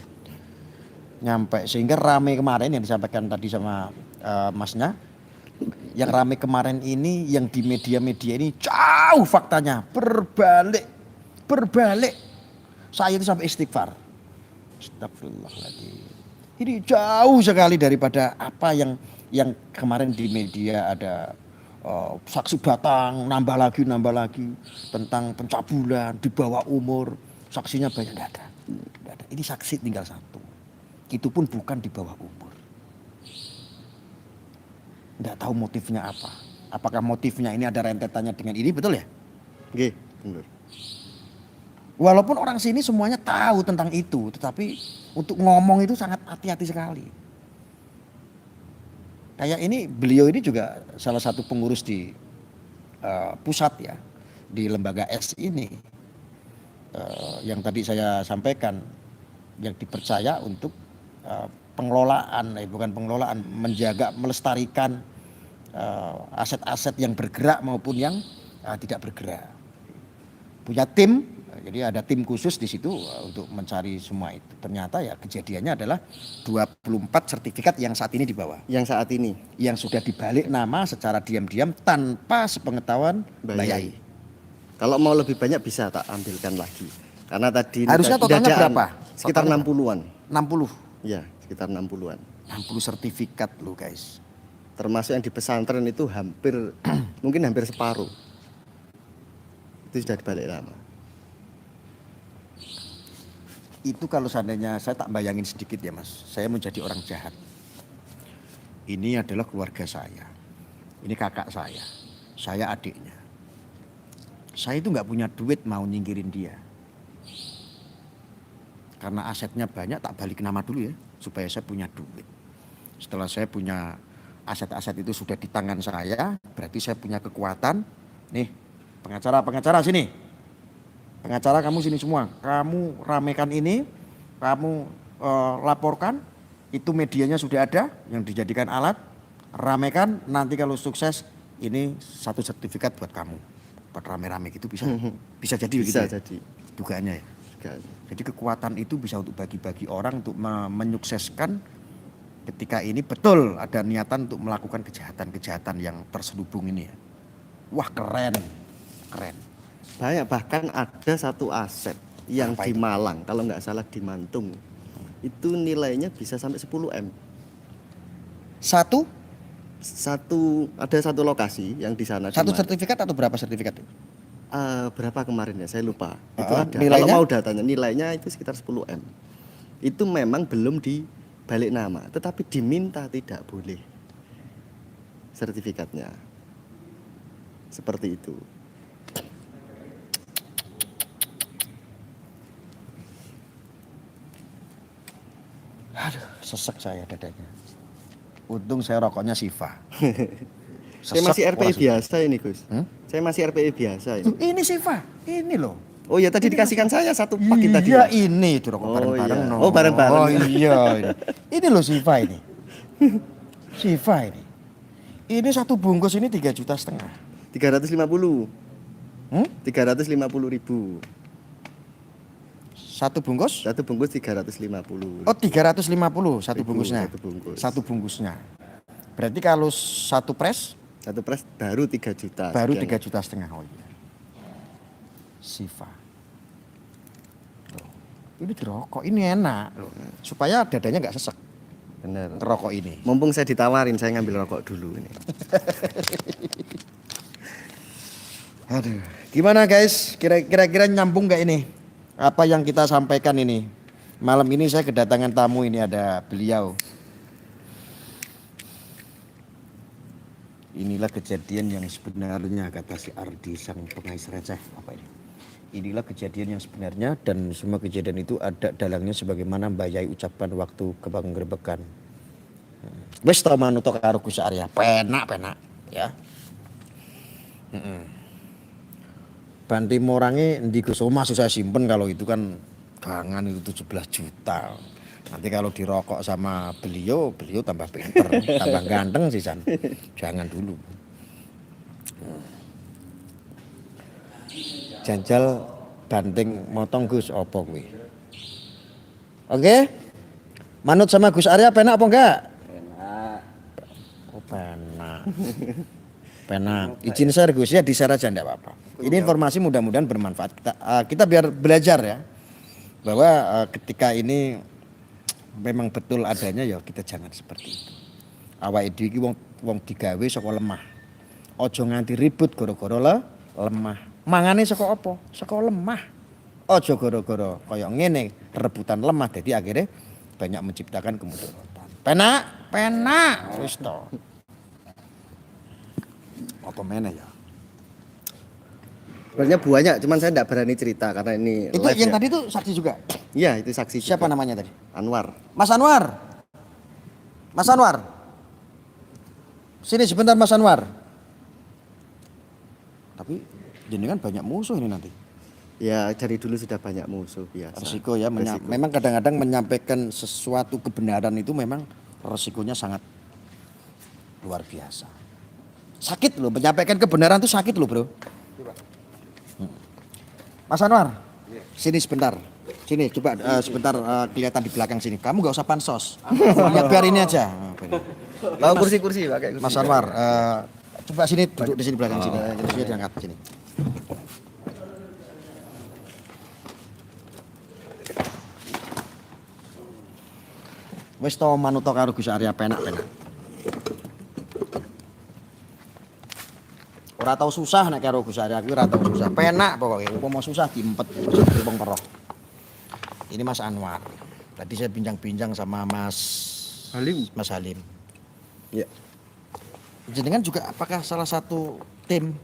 Nyampe sehingga rame kemarin yang disampaikan tadi sama masnya. Yang rame kemarin ini yang di media-media ini jauh faktanya, berbalik. Saya itu sampai istighfar. Astagfirullahaladzim. Ini jauh sekali daripada apa yang kemarin di media ada saksi batang nambah lagi tentang pencabulan di bawah umur, saksinya banyak, tidak ada. Ini saksi tinggal satu, itu pun bukan di bawah umur, tidak tahu motifnya apa. Apakah motifnya ini ada rentetannya dengan ini, betul ya? Nggih, bener. Walaupun orang sini semuanya tahu tentang itu, tetapi untuk ngomong itu sangat hati-hati sekali. Kayak ini, beliau ini juga salah satu pengurus di pusat ya, di lembaga S ini. Yang tadi saya sampaikan, yang dipercaya untuk pengelolaan, bukan pengelolaan, menjaga, melestarikan aset-aset yang bergerak maupun yang tidak bergerak. Punya tim, jadi ada tim khusus di situ untuk mencari semua itu. Ternyata ya kejadiannya adalah 24 sertifikat yang saat ini dibawa. Yang saat ini Yang sudah dibalik nama secara diam-diam tanpa sepengetahuan Mbak Yai. Kalau mau lebih banyak bisa tak ambilkan lagi. Karena tadi Harusnya totalnya berapa? Sekitar Totalnya 60-an. 60. Ya, sekitar 60-an. 60 sertifikat loh guys. Termasuk yang di pesantren itu hampir mungkin hampir separuh. Itu sudah dibalik nama. Itu kalau seandainya saya tak bayangin sedikit ya mas, saya menjadi orang jahat. Ini adalah keluarga saya, ini kakak saya adiknya. Saya itu nggak punya duit mau nyingkirin dia. Karena asetnya banyak, tak balik nama dulu ya, supaya saya punya duit. Setelah saya punya aset-aset itu sudah di tangan saya, berarti saya punya kekuatan. Nih, pengacara sini. Pengacara kamu sini semua, kamu ramekan ini, kamu laporkan, itu medianya sudah ada yang dijadikan alat, ramekan, nanti kalau sukses ini satu sertifikat buat kamu, buat rame-rame gitu bisa, bisa jadi begitu. Bisa ya? jadi. Dugaannya ya. Jadi kekuatan itu bisa untuk bagi-bagi orang untuk menyukseskan ketika ini betul ada niatan untuk melakukan kejahatan-kejahatan yang terselubung ini ya. Wah keren. Banyak, bahkan ada satu aset yang Apa di itu? Malang, kalau nggak salah di Mantung, itu nilainya bisa sampai 10 M. Ada satu lokasi yang di sana. Satu di sertifikat atau berapa sertifikat? berapa kemarin ya, saya lupa. Itu ada. Nilainya? Kalau mau datanya, nilainya itu sekitar 10 M. Itu memang belum dibalik nama, tetapi diminta tidak boleh sertifikatnya. Seperti itu. Aduh, sesek saya dadanya. Untung saya rokoknya Siva. Saya masih Sesek RPI orang biasa ini, Gus. Hmm? Saya masih RPI biasa ini. Siva. Ini Siva, ini loh. Oh ya, tadi dikasihkan saya satu paket tadi. Iya Mas. ini itu rokok Oh, bareng-bareng. iya. No. Oh, bareng-bareng. Oh iya ini loh Siva ini. Siva ini. Ini satu bungkus ini 3,5 juta. 350. 350.000. Satu bungkus? Satu bungkus 350. Oh 350 satu bungkusnya. Satu bungkus. Satu bungkusnya. Berarti kalau satu press Satu pres baru 3 juta. baru sekian. 3,5 juta. Oh iya. Siva. Loh, ini dirokok, ini enak loh. Supaya dadanya nggak sesek. Benar. Rokok ini. Mumpung saya ditawarin, saya ngambil rokok dulu ini. Aduh, gimana guys? Kira-kira nyambung nggak ini? Apa yang kita sampaikan ini? Malam ini saya kedatangan tamu, ini ada beliau. Inilah kejadian yang sebenarnya, kata si Ardi sang pengais receh. Apa ini? Inilah kejadian yang sebenarnya, dan semua kejadian itu ada dalangnya sebagaimana Mbak Yai ucapkan waktu kepenggerbekan. Wis ta manut karo Gus Arya, penak ya. Banti morange ndi Gus? Masih saya simpen, kalau itu kan gangan itu 17 juta. Nanti kalau dirokok sama beliau tambah pinter, tambah ganteng sih San. Jangan dulu. Janjal banting motong Gus opo kuwi? Oke? Manut sama Gus Arya penak apa enggak? Enak. Oh penak. Penak. Izin share Gus ya, di share aja enggak apa-apa. Ini informasi mudah-mudahan bermanfaat. Kita biar belajar ya. Bahwa ketika ini memang betul adanya, ya kita jangan seperti itu. Awake dhewe iki wong digawe saka lemah. Aja nganti ribut gara-gara lemah. Mangane saka apa? Saka lemah. Aja gara-gara kaya ngene rebutan lemah, jadi akhirnya banyak menciptakan kemudaratan. Penak wis to. Apa meneh ya? Sebenarnya banyak, cuman saya tidak berani cerita karena ini Itu live yang ya. tadi tuh saksi juga. Iya, itu saksi Siapa juga. namanya tadi? Anwar. Mas Anwar. Mas Anwar. Sini sebentar Mas Anwar. Tapi jenengan banyak musuh ini nanti. Ya dari dulu sudah banyak musuh biasa. Resiko ya, Resiko. memang kadang-kadang menyampaikan sesuatu kebenaran itu memang resikonya sangat luar biasa. Sakit loh, menyampaikan kebenaran itu sakit loh bro. Mas Anwar, sini sebentar. Sini coba sebentar kelihatan di belakang sini. Kamu gak usah pansos. Ya biar ini aja. Mau kursi-kursi pakai kursi. Mas Anwar, coba sini duduk di sini belakang sini. Kursinya diangkat sini. Wis to manut karo Gus Arya penak-penak. Ora tau susah nek karo Gus Arya kuwi ora tau susah. Penak pokoke. Upama susah diempet wong perah. Ini Mas Anwar. Tadi saya bincang-bincang sama Mas Halim. Ya. Jenengan juga apakah salah satu tim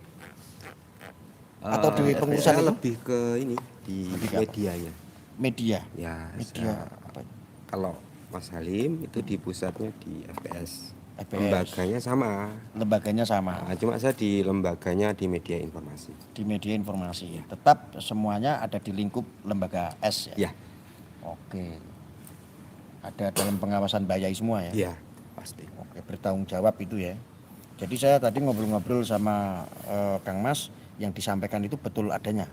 atau di pengurusan saya itu? lebih ke ini di Lebih ke apa? medianya. Media. Ya, Media apa? kalau Mas Halim itu di pusatnya di FPS. FPS. Lembaganya sama. Lembaganya sama. Nah, cuma saya di lembaganya di media informasi. Di media informasi. Tetap semuanya ada di lingkup lembaga S ya. Ya, Oke. Ada dalam pengawasan Bayai semua ya. iya, pasti. Oke, bertanggung jawab itu ya. Jadi saya tadi ngobrol-ngobrol sama Kang Mas yang disampaikan itu betul adanya.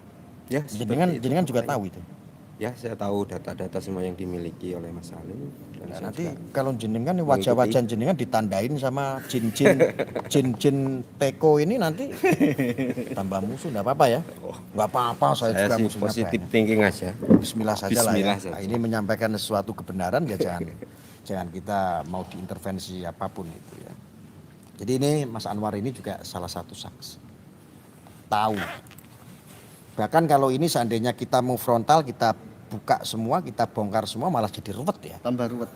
Ya, seperti itu. Jenengan juga makanya. tahu itu. Ya, saya tahu data-data semua yang dimiliki oleh Mas Halim. Dan Nah, saya nanti juga kalau jenengan nih wajah-wajah jenengan ditandain sama jin-jin teko ini nanti tambah musuh enggak apa-apa ya. Enggak apa-apa saya saya juga sih musuhnya positif banyak. thinking aja. Bismillah saja lah ya. Bismillah saja. Nah, ini menyampaikan sesuatu kebenaran ya jangan kita mau diintervensi apapun itu ya. Jadi ini Mas Anwar ini juga salah satu saksi. Tahu. Bahkan kalau ini seandainya kita mau frontal, kita buka semua, kita bongkar semua malah jadi ruwet ya. Tambah ruwet.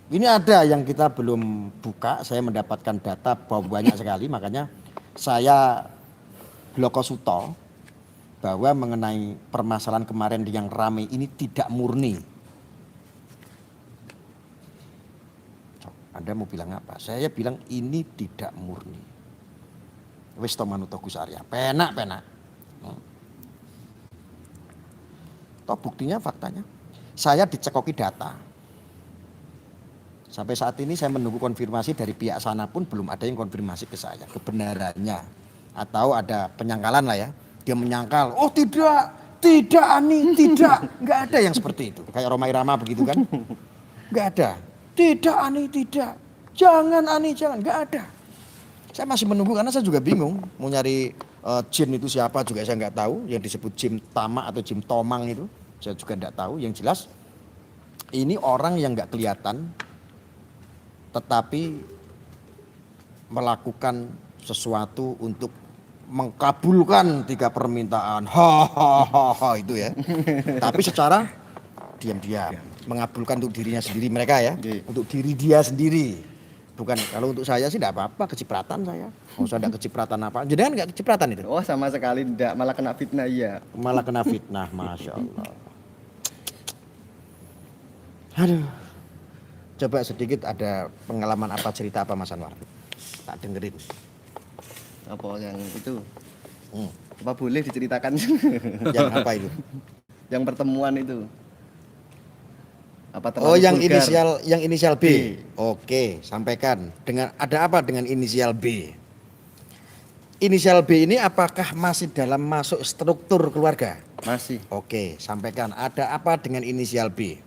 Ini ada yang kita belum buka, saya mendapatkan data bahwa banyak sekali, makanya saya Blokosuto bahwa mengenai permasalahan kemarin yang ramai ini tidak murni. Anda mau bilang apa? Saya bilang ini tidak murni. Wis to manut Gus Arya, penak. Toh buktinya faktanya. Saya dicekoki data. Sampai saat ini saya menunggu konfirmasi dari pihak sana pun belum ada yang konfirmasi ke saya kebenarannya. Atau ada penyangkalan lah ya. Dia menyangkal, oh tidak Ani, tidak. Enggak ada yang seperti itu. Kayak Roma Irama begitu kan. Enggak ada. Tidak Ani, tidak. Jangan Ani, jangan. Enggak ada. Saya masih menunggu karena saya juga bingung. Mau nyari jin itu siapa juga saya nggak tahu. Yang disebut Jim Tama atau Jim Tomang itu. Saya juga nggak tahu. Yang jelas ini orang yang nggak kelihatan. Tetapi melakukan sesuatu untuk mengkabulkan 3 permintaan. Hahaha itu ya. Tapi secara diam-diam. Mengabulkan untuk dirinya sendiri mereka ya. Untuk diri dia sendiri. Bukan, kalau untuk saya sih tidak apa-apa, kecipratan saya. Kalau saya tidak kecipratan apa, jadi kan nggak kecipratan itu. Oh sama sekali tidak, malah kena fitnah iya. Malah kena fitnah, Masya Allah. Aduh. Coba sedikit ada pengalaman apa, cerita apa Mas Anwar? Tak dengerin. Apa yang itu? Hmm. Apa boleh diceritakan? Yang apa itu? Yang pertemuan itu. Apa Oh, yang vulgar? inisial B. Oke, sampaikan. Dengan ada apa dengan inisial B? Inisial B ini apakah masih dalam masuk struktur keluarga? Masih. Oke, sampaikan. Ada apa dengan inisial B?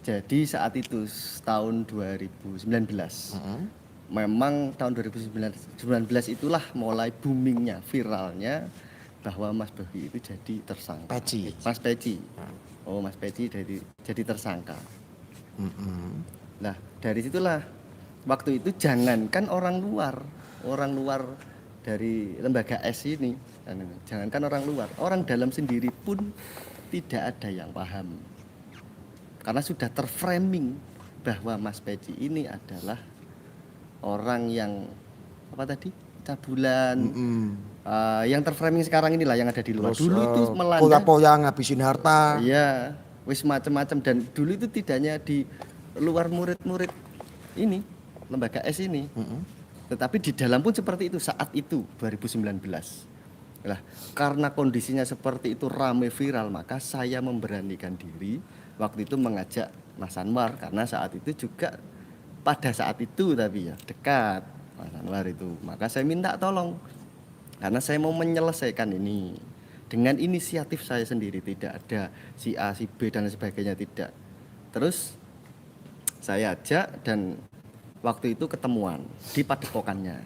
Jadi saat itu tahun 2019. Memang tahun 2019 itulah mulai boomingnya, viralnya bahwa Mas Bobi itu jadi tersangka. Peci. Mas Peci. Oh, Mas Peci jadi tersangka. Nah, dari situlah waktu itu jangankan orang luar dari lembaga S ini, jangankan orang dalam sendiri pun tidak ada yang paham. Karena sudah terframing bahwa Mas Peci ini adalah orang yang apa tadi? Cabulan. Mm-mm. Yang terframing sekarang inilah yang ada di luar. Terus, Dulu itu melanda. poya-poya ngabisin harta. Iya, wis macam-macam dan dulu itu tidak hanya di luar murid-murid ini, lembaga S ini. Tetapi di dalam pun seperti itu saat itu 2019. Lah, karena kondisinya seperti itu rame viral, maka saya memberanikan diri waktu itu mengajak Mas Anwar karena saat itu juga pada saat itu tapi ya dekat Mas Anwar itu. Maka saya minta tolong karena saya mau menyelesaikan ini dengan inisiatif saya sendiri, tidak ada si A, si B dan sebagainya, tidak. Terus saya ajak dan waktu itu ketemuan di padepokannya.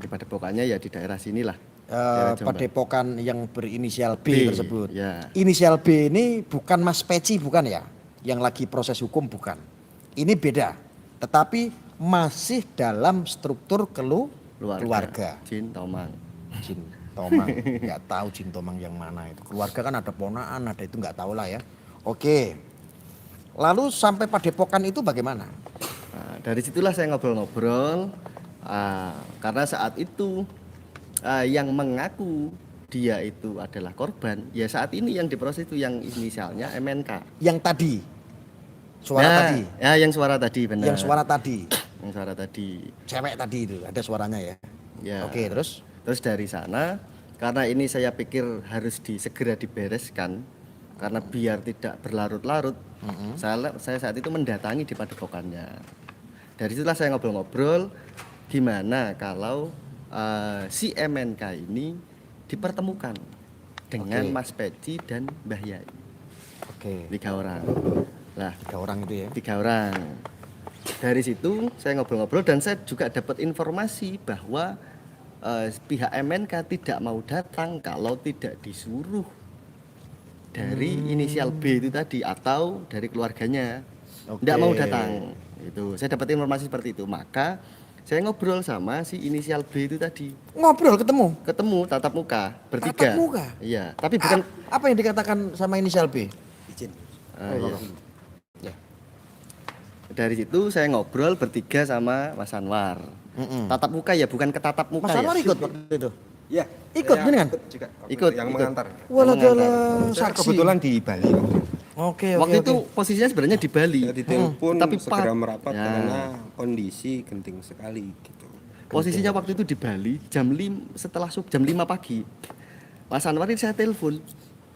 Di padepokannya ya di daerah sinilah. Daerah Jombang. Padepokan yang berinisial B, B, tersebut. ya. Inisial B ini bukan Mas Peci, bukan ya? Yang lagi proses hukum, bukan. Ini beda. Tetapi masih dalam struktur keluarga. Jin Tomang. Jin Tomang, nggak tahu Jin Tomang yang mana itu. Keluarga kan ada ponaan, ada itu nggak tahu lah ya. Oke. Lalu sampai padepokan itu bagaimana? Nah, dari situlah saya ngobrol-ngobrol. Karena saat itu yang mengaku dia itu adalah korban, ya saat ini yang diproses itu yang inisialnya MNK. Yang tadi, suara Nah, tadi, ya yang suara tadi benar. yang suara tadi, Yang suara tadi. cewek tadi itu ada suaranya ya. Ya. Oke, terus? Terus dari sana, karena ini saya pikir harus segera dibereskan, karena biar tidak berlarut-larut, saya saat itu mendatangi di padepokannya. Dari situlah saya ngobrol-ngobrol, gimana kalau si MNK ini dipertemukan dengan Oke. Mas Peci dan Mbah Yai. Oke. 3 orang. Lah, 3 orang itu ya. 3 orang. Dari situ saya ngobrol-ngobrol dan saya juga dapat informasi bahwa pihak MNK tidak mau datang kalau tidak disuruh dari inisial B itu tadi atau dari keluarganya. Oke. Tidak mau datang. Itu saya dapat informasi seperti itu. Maka saya ngobrol sama si inisial B itu tadi. Ngobrol, ketemu. Ketemu tatap muka bertiga. Tatap muka? Iya, tapi bukan Apa yang dikatakan sama inisial B? Izin. iya. Ya. Dari situ saya ngobrol bertiga sama Mas Anwar. Tatap muka ya, bukan ketatap muka Mas Anwar ya. ikut waktu itu. Ya, Ikut, saya beneran? ikut juga. waktu Ikut, itu, yang ikut. mengantar. Waladala, Saya saksi. kebetulan di Bali waktu itu. Oke, Waktu oke, itu oke. posisinya sebenarnya di Bali. Saya ditelepon Tapi segera Pak- merapat Ya. karena kondisi genting sekali gitu. Posisinya waktu itu di Bali jam 5 setelah jam 5 pagi. Mas Anwar ini saya telepon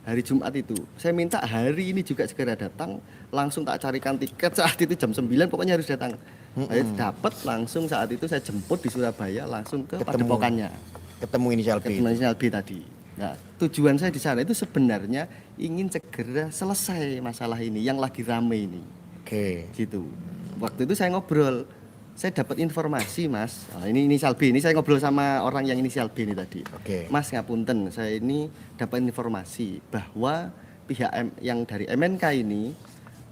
hari Jumat itu. Saya minta hari ini juga segera datang, langsung tak carikan tiket saat itu jam 9 pokoknya harus datang. Saya dapat langsung saat itu saya jemput di Surabaya langsung ke Ketemu. padepokannya. Ketemu inisial B. Ketemu inisial B tadi. Nah, tujuan saya di sana itu sebenarnya ingin segera selesai masalah ini yang lagi rame ini. Oke. Gitu. Waktu itu saya ngobrol, saya dapat informasi Mas. Ini inisial B, ini saya ngobrol sama orang yang inisial B ini tadi. Oke. Mas ngapunten, saya ini dapat informasi bahwa pihak yang dari MNK ini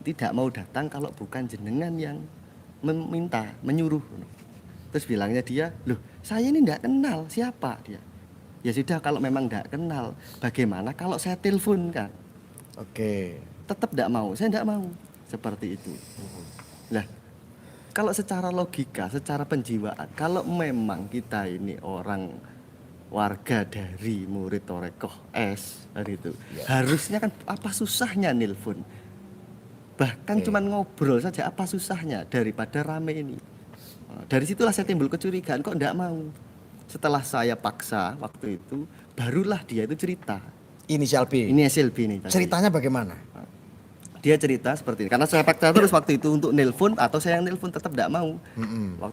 tidak mau datang kalau bukan jenengan yang meminta, menyuruh. Terus bilangnya dia, loh saya ini tidak kenal siapa dia. Ya sudah kalau memang tidak kenal, bagaimana kalau saya telepon kan? Oke. Tetap tidak mau, saya tidak mau. Seperti itu. Nah, kalau secara logika, secara penjiwaan, kalau memang kita ini orang warga dari murid Torekoh S hari itu, harusnya kan apa susahnya nelpon? Bahkan cuman ngobrol saja apa susahnya daripada rame ini. Dari situlah saya timbul kecurigaan kok tidak mau. Setelah saya paksa waktu itu, barulah dia itu cerita. Inisial B. Ini hasil B ini tadi. Ceritanya bagaimana? Dia cerita seperti ini. Karena saya paksa terus waktu itu untuk nelpon atau saya yang nelpon tetap tidak mau.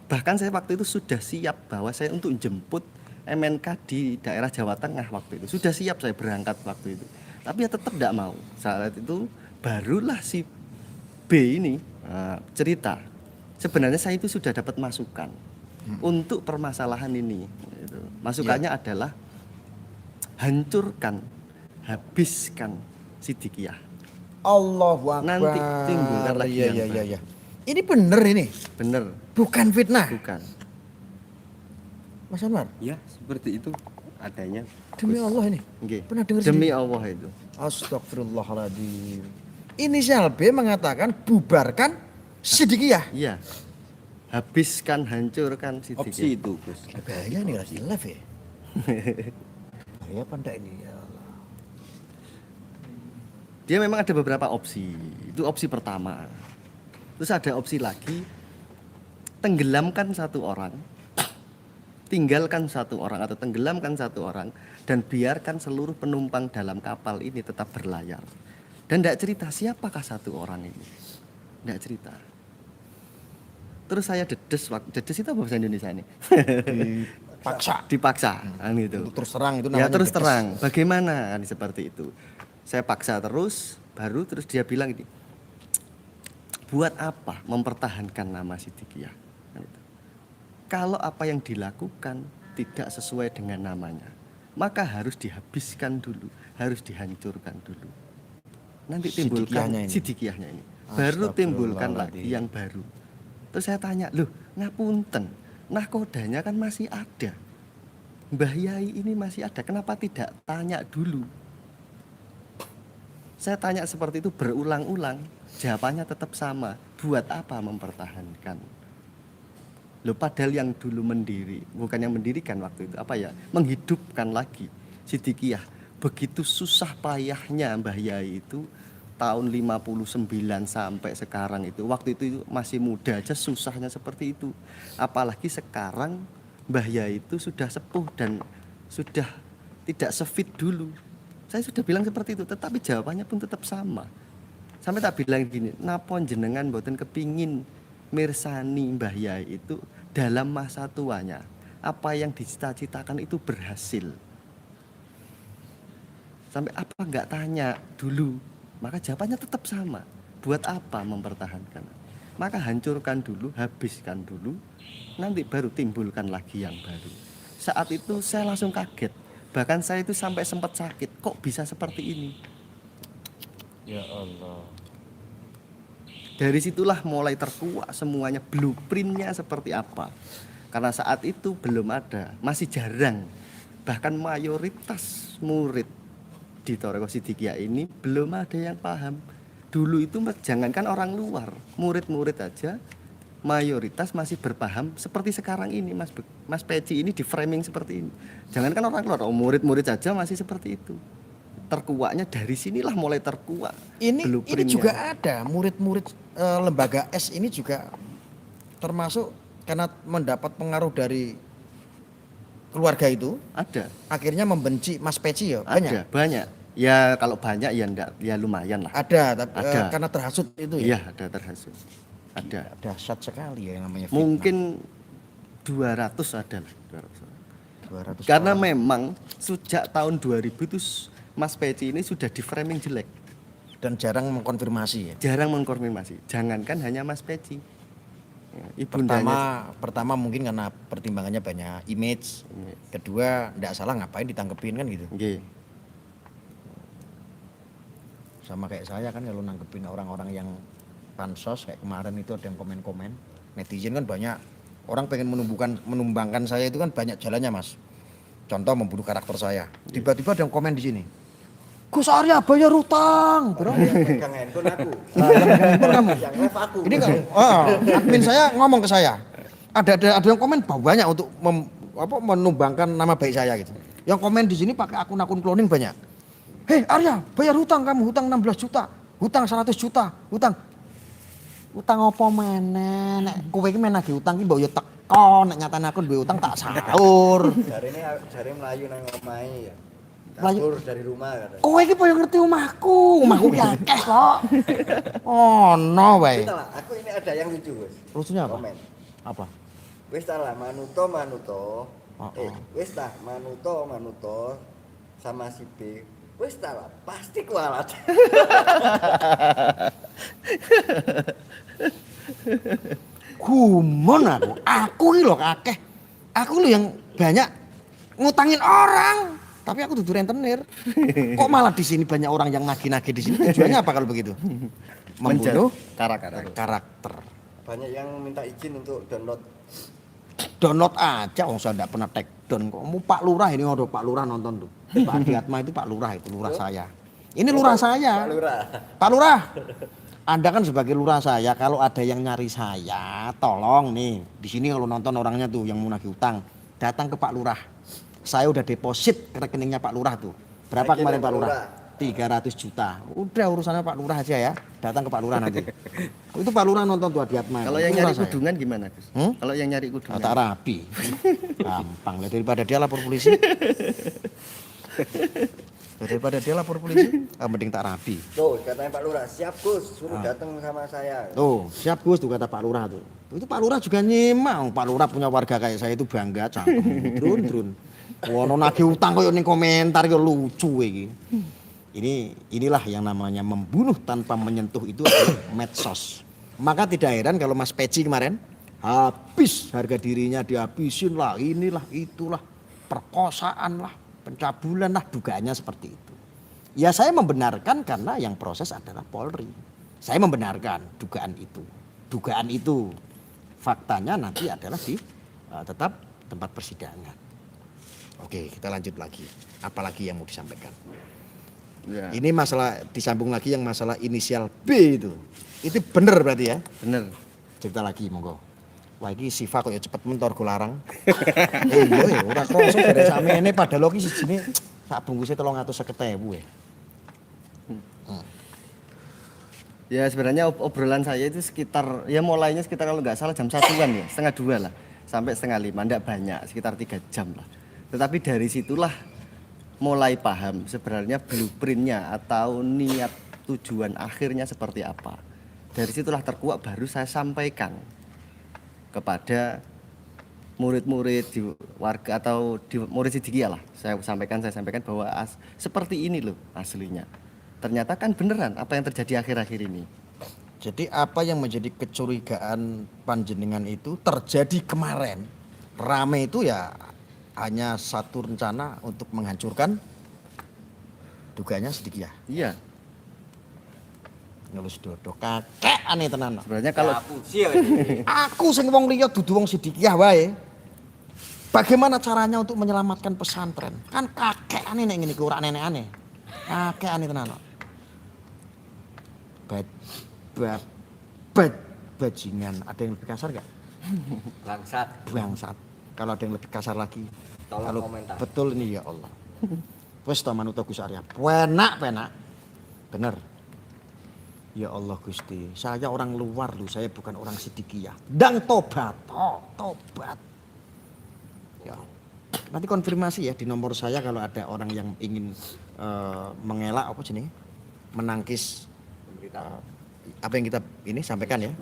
Bahkan saya waktu itu sudah siap bahwa saya untuk jemput MNK di daerah Jawa Tengah waktu itu. Sudah siap saya berangkat waktu itu. Tapi ya tetap tidak mau. Saat itu barulah si B ini cerita. Sebenarnya saya itu sudah dapat masukan untuk permasalahan ini. Gitu. Masukannya adalah hancurkan, habiskan Sidikiyah. Allahu Akbar. Nanti timbulkan lagi Iya, yang iya, baru. iya. Ini bener ini. Bener, Bukan fitnah. bukan. Mas Anwar, Ya, seperti itu adanya. demi Allah ini. Nggih. Pernah dengar Demi sendiri? Allah itu. Astagfirullahaladzim. Inisial B mengatakan bubarkan Sidikiyah. Iya. habiskan, hancurkan Opsi Siddiqiyah. itu, Gus. Bahaya nih Ras live ya. Bahaya apa enggak ini ya Allah. Dia memang ada beberapa opsi. Itu opsi pertama. Terus ada opsi lagi, tenggelamkan satu orang, tinggalkan satu orang atau tenggelamkan satu orang, dan biarkan seluruh penumpang dalam kapal ini tetap berlayar. Dan tidak cerita siapakah satu orang ini. Tidak cerita. Terus saya dedes itu apa bahasa Indonesia ini? Dipaksa kan gitu. Untuk terus terang itu Ya namanya terus dedes. terang, bagaimana kan seperti itu. Saya paksa terus, baru terus dia bilang ini, buat apa mempertahankan nama Siddiqiyah? Kan gitu. Kalau apa yang dilakukan tidak sesuai dengan namanya, maka harus dihabiskan dulu, harus dihancurkan dulu. Nanti timbulkan Siddiqiyahnya ini. Siddiqiyahnya ini. Baru timbulkan lagi yang baru. Terus saya tanya, loh ngapunten, nahkodanya kan masih ada. Mbah Yai ini masih ada, kenapa tidak tanya dulu? Saya tanya seperti itu berulang-ulang, jawabannya tetap sama. Buat apa mempertahankan? Loh padahal yang dulu mendiri, bukan yang mendirikan waktu itu, apa ya? Menghidupkan lagi Siddiqiyah. Begitu susah payahnya Mbah Yai itu tahun 59 sampai sekarang itu. Waktu itu masih muda aja susahnya seperti itu. Apalagi sekarang Mbah Yai itu sudah sepuh dan sudah tidak sefit dulu. Saya sudah bilang seperti itu, tetapi jawabannya pun tetap sama. Sampai tak bilang gini, napa jenengan mboten kepingin mirsani Mbah Yai itu dalam masa tuanya, apa yang dicita-citakan itu berhasil. Sampai apa enggak tanya dulu, maka jawabannya tetap sama. Buat apa mempertahankan? Maka hancurkan dulu, habiskan dulu, nanti baru timbulkan lagi yang baru. Saat itu saya langsung kaget. Bahkan saya itu sampai sempat sakit. Kok bisa seperti ini? Ya Allah. Dari situlah mulai terkuak semuanya, blueprintnya seperti apa. Karena saat itu belum ada, masih jarang. Bahkan mayoritas murid di Thariqah Siddiqiyah ini belum ada yang paham. Dulu itu jangankan orang luar, murid-murid aja mayoritas masih berpaham seperti sekarang ini, Mas Peci ini di framing seperti ini. Jangankan orang luar, murid-murid saja masih seperti itu. Terkuaknya dari sinilah mulai terkuak. Ini blueprintnya. juga ada murid-murid lembaga S ini juga termasuk karena mendapat pengaruh dari keluarga itu, Ada, akhirnya membenci Mas Peci ya ada, banyak. Ya kalau banyak ya enggak, ya lumayan lah. Ada, tapi Ada. karena terhasut itu ya. Iya, ada terhasut. Ada. Dahsyat sekali ya yang namanya fitnah. Mungkin 200 ada lah, 200. 200 Karena orang. memang sejak tahun 2000 itu Mas Peci ini sudah di framing jelek. Dan jarang mengkonfirmasi ya. Jarang mengkonfirmasi. Jangankan hanya Mas Peci. Ya, ibundanya Pertama mungkin karena pertimbangannya banyak image. Kedua, enggak salah ngapain ditangkepin kan gitu. nggih. Sama kayak saya kan kalau nanggepin orang-orang yang pansos kayak kemarin itu ada yang komen-komen. Netizen kan banyak orang pengen menumbangkan saya itu kan banyak jalannya, Mas. Contoh membunuh karakter saya. Tiba-tiba ada yang komen di sini. Gus Arya bayar utang, bro. Pegang handphone aku. Kamu. Yang live aku. Ini kan admin saya ngomong ke saya. Ada yang komen banyak untuk menumbangkan nama baik saya gitu. Yang komen di sini pakai akun-akun cloning banyak. Hei Arya, bayar hutang kamu, hutang 16 juta, hutang 100 juta, hutang. Utang apa meneh? Nek kowe iki men nagih utang ki mbok yo teko, nek nyatane aku duwe utang tak sahur. Jari melayu nang omahe ya. Melayu? Kabur dari rumah katanya. Kowe iki koyo ngerti omahku ki akeh kok. Ono wae. Wis tak lah, aku ini ada yang lucu, Gus. Lucunya apa? Komen. Apa? Wis tak lah, manuto. Oh. Wis tak manuto sama si B. Wis tak lah, pasti kualat. Gumon aku ki lho akeh. Aku lho yang banyak ngutangin orang, tapi aku dudu rentenir. Kok malah di sini banyak orang yang nagih-nagih di sini? Tujuannya apa kalau begitu? Membunuh karakter. Banyak yang minta izin untuk download. Download aja, saya enggak pernah take down kok. Pak Lurah ini ada Pak Lurah nonton tuh. Pak Adiatma itu Pak Lurah, itu lurah saya. Ini lurah saya. Pak Lurah. Pak Lurah. Anda kan sebagai lurah saya, kalau ada yang nyari saya, tolong nih. Di sini kalau nonton orangnya tuh yang mau nagih utang, datang ke Pak Lurah. Saya udah deposit ke rekeningnya Pak Lurah tuh. Berapa Rekening kemarin Pak Pak Lurah? Lurah. 300 juta. Udah urusannya Pak Lurah aja ya. Datang ke Pak Lurah nanti. Itu Pak Lurah nonton tuh Adiatma. Kalau yang nyari kudungan gimana, Gus? Kalau yang nyari kudungan. Tak rapi. Gampang lah daripada dia lapor polisi. Daripada dia lapor polisi, mending tak rapi. Tuh katanya Pak Lurah, siap Gus, suruh datang sama saya. Tuh, siap Gus tuh kata Pak Lurah tuh. Itu Pak Lurah juga nyimak. Pak Lurah punya warga kayak saya itu bangga cangkem. Drun. Wono nagih utang koyo ning komentar yo lucu iki. Inilah yang namanya membunuh tanpa menyentuh itu adalah medsos. Maka tidak heran kalau Mas Peci kemarin habis harga dirinya dihabisin lah, inilah itulah, perkosaan lah, pencabulan lah, dugaannya seperti itu. Ya saya membenarkan karena yang proses adalah Polri. Saya membenarkan dugaan itu. Dugaan itu faktanya nanti adalah di tetap tempat persidangan. Oke, kita lanjut lagi. Apalagi yang mau disampaikan? Ya, Ini masalah disambung lagi yang masalah inisial B itu. Itu bener berarti ya? bener. Cerita lagi monggo. Wah iki Siva kok ya cepet mentor go larang. Iya ya ora kroso dari samene padahal iki sijine sak bungkusnya 350.000 ya. Ya sebenarnya obrolan saya itu sekitar, ya mulainya sekitar kalau nggak salah jam 1-an ya, 1:30 lah, sampai 1:30, enggak banyak, sekitar 3 jam lah. Tetapi dari situlah mulai paham sebenarnya blueprintnya atau niat tujuan akhirnya seperti apa. Dari situlah terkuak baru saya sampaikan kepada murid-murid di warga atau di murid Sidikiyah lah. Saya sampaikan bahwa seperti ini loh aslinya. Ternyata kan beneran apa yang terjadi akhir-akhir ini. Jadi apa yang menjadi kecurigaan panjenengan itu terjadi kemarin. Rame itu ya hanya satu rencana untuk menghancurkan duganya Sidikiyah. Iya, Ngelus dodo kakek aneh tenan. sebenarnya kalau Aku sing wong liya dudu wong Sidikiyah wae. Bagaimana caranya untuk menyelamatkan pesantren? Kan kakek aneh nek ngene iki ora nenek-aneh. Kakek aneh tenan. Bajingan, ada yang lebih kasar gak? Bangsat. Kalau ada yang lebih kasar lagi, Tolong kalau komentar. betul ini ya Allah. Wes ta manut Gus Arya. Penak. Bener. Ya Allah Gusti, saya orang luar loh, saya bukan orang Sidikiyah. Dan tobat. Ya. Nanti konfirmasi ya di nomor saya kalau ada orang yang ingin mengelak apa jenenge? Menangkis apa yang kita ini sampaikan ya.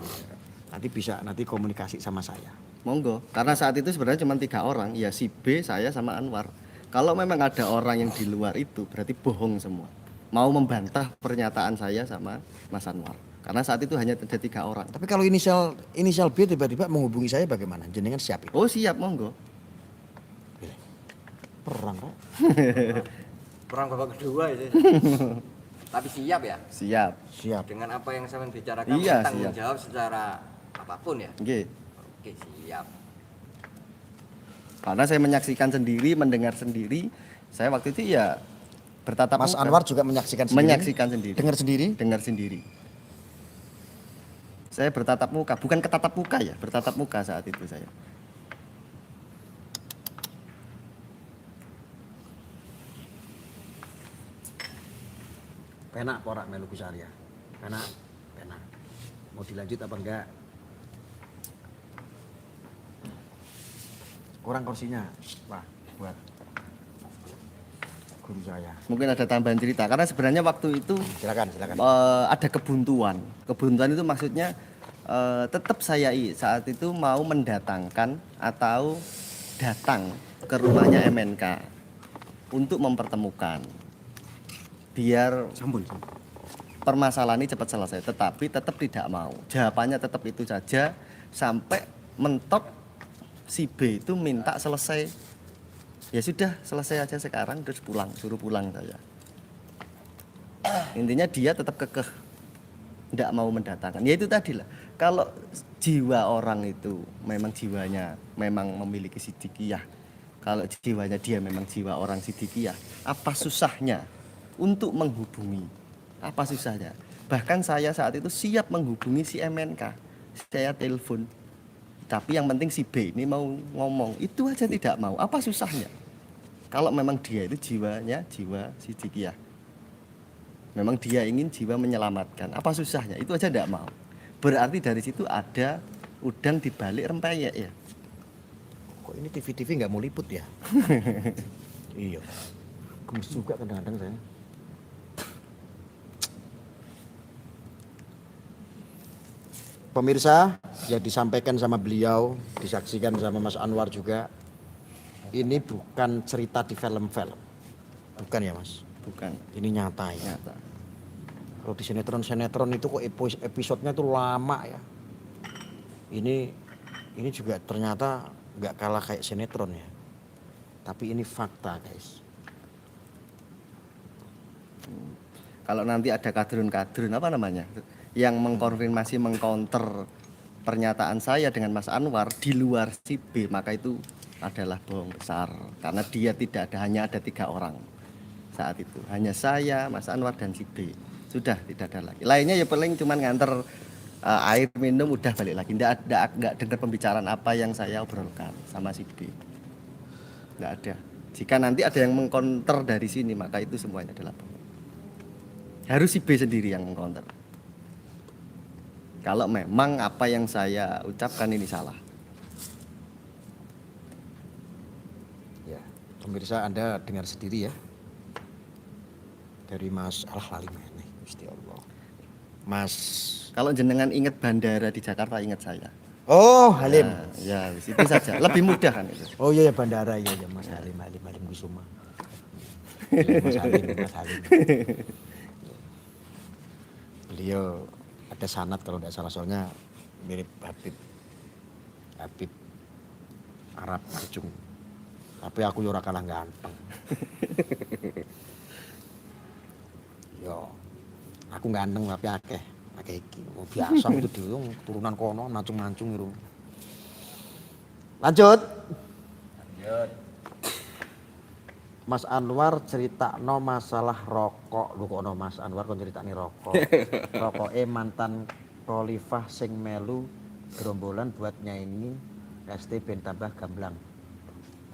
Nanti komunikasi sama saya. monggo, karena saat itu sebenarnya cuma 3 orang, ya si B, saya sama Anwar. Kalau memang ada orang yang di luar itu berarti bohong semua. Mau membantah pernyataan saya sama Mas Anwar. Karena saat itu hanya ada 3 orang. Tapi kalau inisial B tiba-tiba menghubungi saya bagaimana? Jenengan siap itu? Oh siap, monggo. Perang kok. Perang babak kedua itu. Tapi siap ya Siap. Siap. dengan apa yang saya bicarakan, Iya, tanggung siap. jawab secara apapun ya. Oke. Oke, siap. Karena saya menyaksikan sendiri, mendengar sendiri, saya waktu itu ya bertatap Mas muka. Anwar juga menyaksikan sendiri. Menyaksikan sendiri. Dengar sendiri. Dengar sendiri. Saya bertatap muka, bukan ketatap muka ya, bertatap muka saat itu saya. Penak porak melu Gus Arya. Penak. Mau dilanjut apa enggak? Kurang kursinya. Wah, buat guru saya. Mungkin ada tambahan cerita, karena sebenarnya waktu itu Silakan. ada kebuntuan. Kebuntuan itu maksudnya tetap saya saat itu mau mendatangkan atau datang ke rumahnya MNK untuk mempertemukan. Biar permasalahan ini cepat selesai, tetapi tetap tidak mau. Jawabannya tetap itu saja sampai mentok si B itu minta selesai. Ya sudah, selesai aja sekarang, terus pulang, suruh pulang saya. Intinya dia tetap kekeh tidak mau mendatangkan. Ya itu tadi lah. Kalau jiwa orang itu memang jiwanya memang memiliki Sidikiyah. Kalau jiwanya dia memang jiwa orang Sidikiyah, apa susahnya untuk menghubungi? Apa susahnya? Bahkan saya saat itu siap menghubungi si MNK. Saya telepon. Tapi yang penting si B ini mau ngomong. Itu aja tidak mau. Apa susahnya? Kalau memang dia itu jiwanya jiwa sidikiyah. Memang dia ingin jiwa menyelamatkan. Apa susahnya? Itu aja tidak mau. Berarti dari situ ada udang di balik rempeyek ya. Kok ini TV nggak mau liput ya? Iya. Gemes juga kadang-kadang saya. Pemirsa, yang disampaikan sama beliau, disaksikan sama Mas Anwar juga, ini bukan cerita di film-film. Bukan ya Mas? Bukan. Ini nyata ya. Nyata. Kalau di sinetron itu kok episodenya tuh lama ya. Ini juga ternyata nggak kalah kayak sinetron ya. Tapi ini fakta guys. Kalau nanti ada kadrun-kadrun apa namanya yang mengkonfirmasi mengcounter pernyataan saya dengan Mas Anwar di luar si B, maka itu adalah bohong besar karena dia tidak ada, hanya ada 3 orang saat itu, hanya saya, Mas Anwar dan si B, sudah tidak ada lagi. Lainnya ya paling cuman nganter air minum udah balik lagi, nggak dengar pembicaraan apa yang saya obrolkan sama si B, nggak ada. Jika nanti ada yang mengcounter dari sini maka itu semuanya adalah bohong. Harus si B sendiri yang mengcounter. Kalau memang apa yang saya ucapkan ini salah. Ya, pemirsa Anda dengar sendiri ya. Dari Mas lali meneh Gusti Allah. Mas Kalau jenengan ingat bandara di Jakarta, ingat saya. Oh, Halim. Nah, ya, itu saja. Lebih mudah kan itu. Oh iya ya bandara ya Mas Halim Kusuma. Ya, Mas Halim. Beliau ada sanad kalau tidak salah, soalnya mirip Habib Arab Arjung. Tapi aku ora kalah ganteng. Yo, aku ganteng tapi akeh iki. Oh, biasa itu dhewe turunan kono mancung-mancung itu. Lanjut. Mas Anwar critakno masalah rokok. Lho kok ono Mas Anwar kon critakne rokok. Rokoke mantan Khalifah sing melu gerombolan buat nyanyi ST ben tambah gamblang.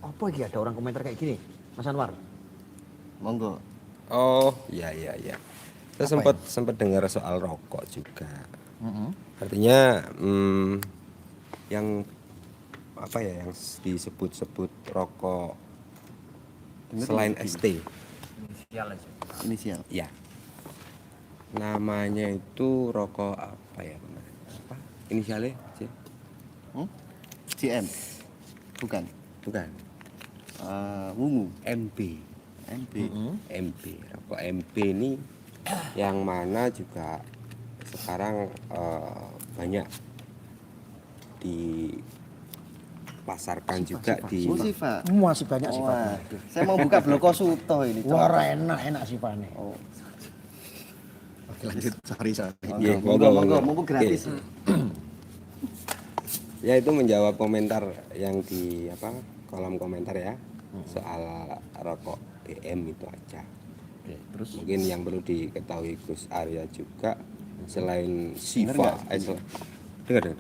Apa iki ada orang komentar kayak gini, Mas Anwar? Monggo. Oh, iya. Saya sempat dengar soal rokok juga. Artinya yang apa ya yang disebut-sebut rokok selain ST. Inisial. Ya. Namanya itu rokok apa ya? Apa? Inisialnya? CM. Bukan. Bukan. Wungu. MB. MB. Rokok MB ini yang mana juga sekarang banyak dipasarkan juga di Sifat. Masih banyak sifatnya. Waduh, saya mau buka bloko suto ini. Wah, enak sifatnya. Oh, Oke, lanjut. Sorry. Iya, monggo gratis. Ya itu menjawab komentar yang di kolom komentar ya soal rokok BM itu aja. Oke, terus Mungkin yang perlu diketahui Gus Arya juga selain Siva, dengar.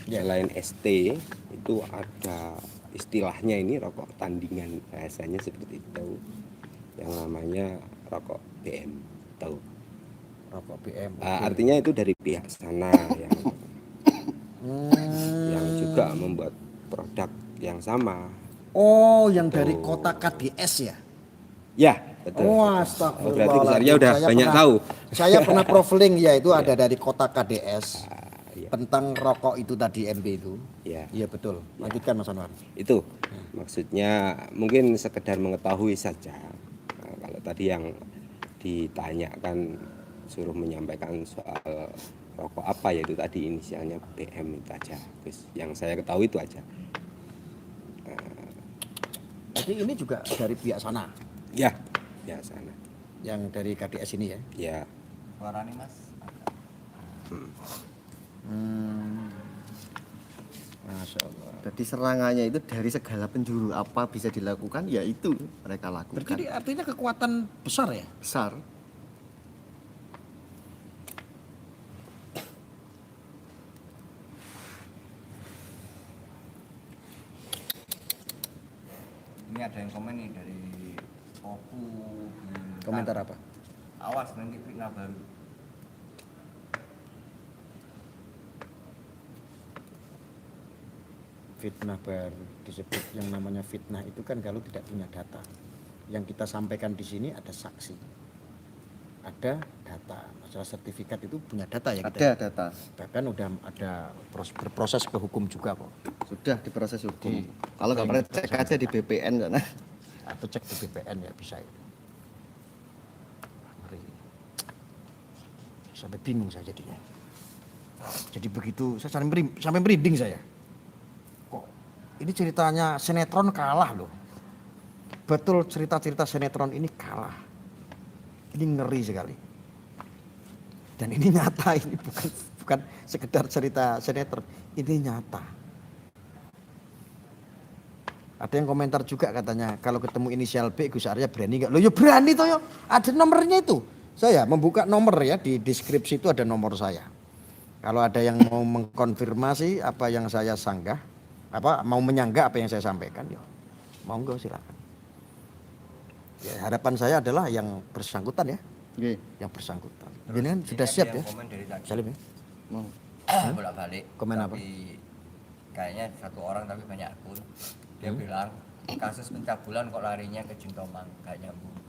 Ya. Selain ST itu ada istilahnya ini rokok tandingan, bahasanya seperti itu, yang namanya rokok BM, tahu? rokok BM. Artinya itu dari pihak sana yang juga membuat produk yang sama. Oh, yang dari kota KDS ya? Ya, betul. Oh, astagfirullah. Berarti Gus Arya udah banyak tahu. Saya pernah profiling ya, itu ada dari kota KDS. Iya. Tentang rokok itu tadi MB itu. Ya. Iya betul. Lanjutkan Mas Anwar. Itu maksudnya mungkin sekedar mengetahui saja. Nah, kalau tadi yang ditanyakan suruh menyampaikan soal rokok apa, yaitu tadi inisialnya BM itu aja. Terus yang saya ketahui itu aja. Jadi ini juga dari pihak sana. Ya sana. Yang dari KDS ini ya. Ya. Suaranya Mas. Masya Allah. Jadi serangannya itu dari segala penjuru, apa bisa dilakukan ya itu mereka lakukan. Berarti artinya kekuatan besar ya? Besar. Ini ada yang komen nih dari Opu Bintang. Komentar apa? Awas nanti fitnah baru. Fitnah baru disebut yang namanya fitnah itu kan kalau tidak punya data. Yang kita sampaikan di sini ada saksi, ada data. Masalah sertifikat itu punya data ya kita. Ada data. Bahkan udah ada berproses ke hukum juga kok. Sudah diproses hukum. Kalau nggak pernah cek aja di BPN sana. Atau cek di BPN ya bisa itu. Ngeri. Sampai bingung saya jadinya. Jadi begitu saya sampai merinding saya. Kok ini ceritanya sinetron kalah loh. Betul cerita-cerita sinetron ini kalah. Ini ngeri sekali. Dan ini nyata, ini bukan sekedar cerita sinetron, ini nyata. Ada yang komentar juga katanya kalau ketemu inisial B Gus Arya berani nggak? Loh ya berani toh ya, ada nomornya itu. Saya membuka nomor ya, di deskripsi itu ada nomor saya. Kalau ada yang mau mengkonfirmasi apa yang saya sanggah, mau menyanggah apa yang saya sampaikan, ya monggo silakan. Ya, harapan saya adalah yang bersangkutan ya, yang bersangkutan. Ini kan sudah siap ya, Komen dari tadi. Salim ya. Mau. Bolak-balik. Komen apa? Tapi kayaknya satu orang tapi banyak akun. Dia bilang kasus pencabulan kok larinya ke Jintomang, gak nyambung.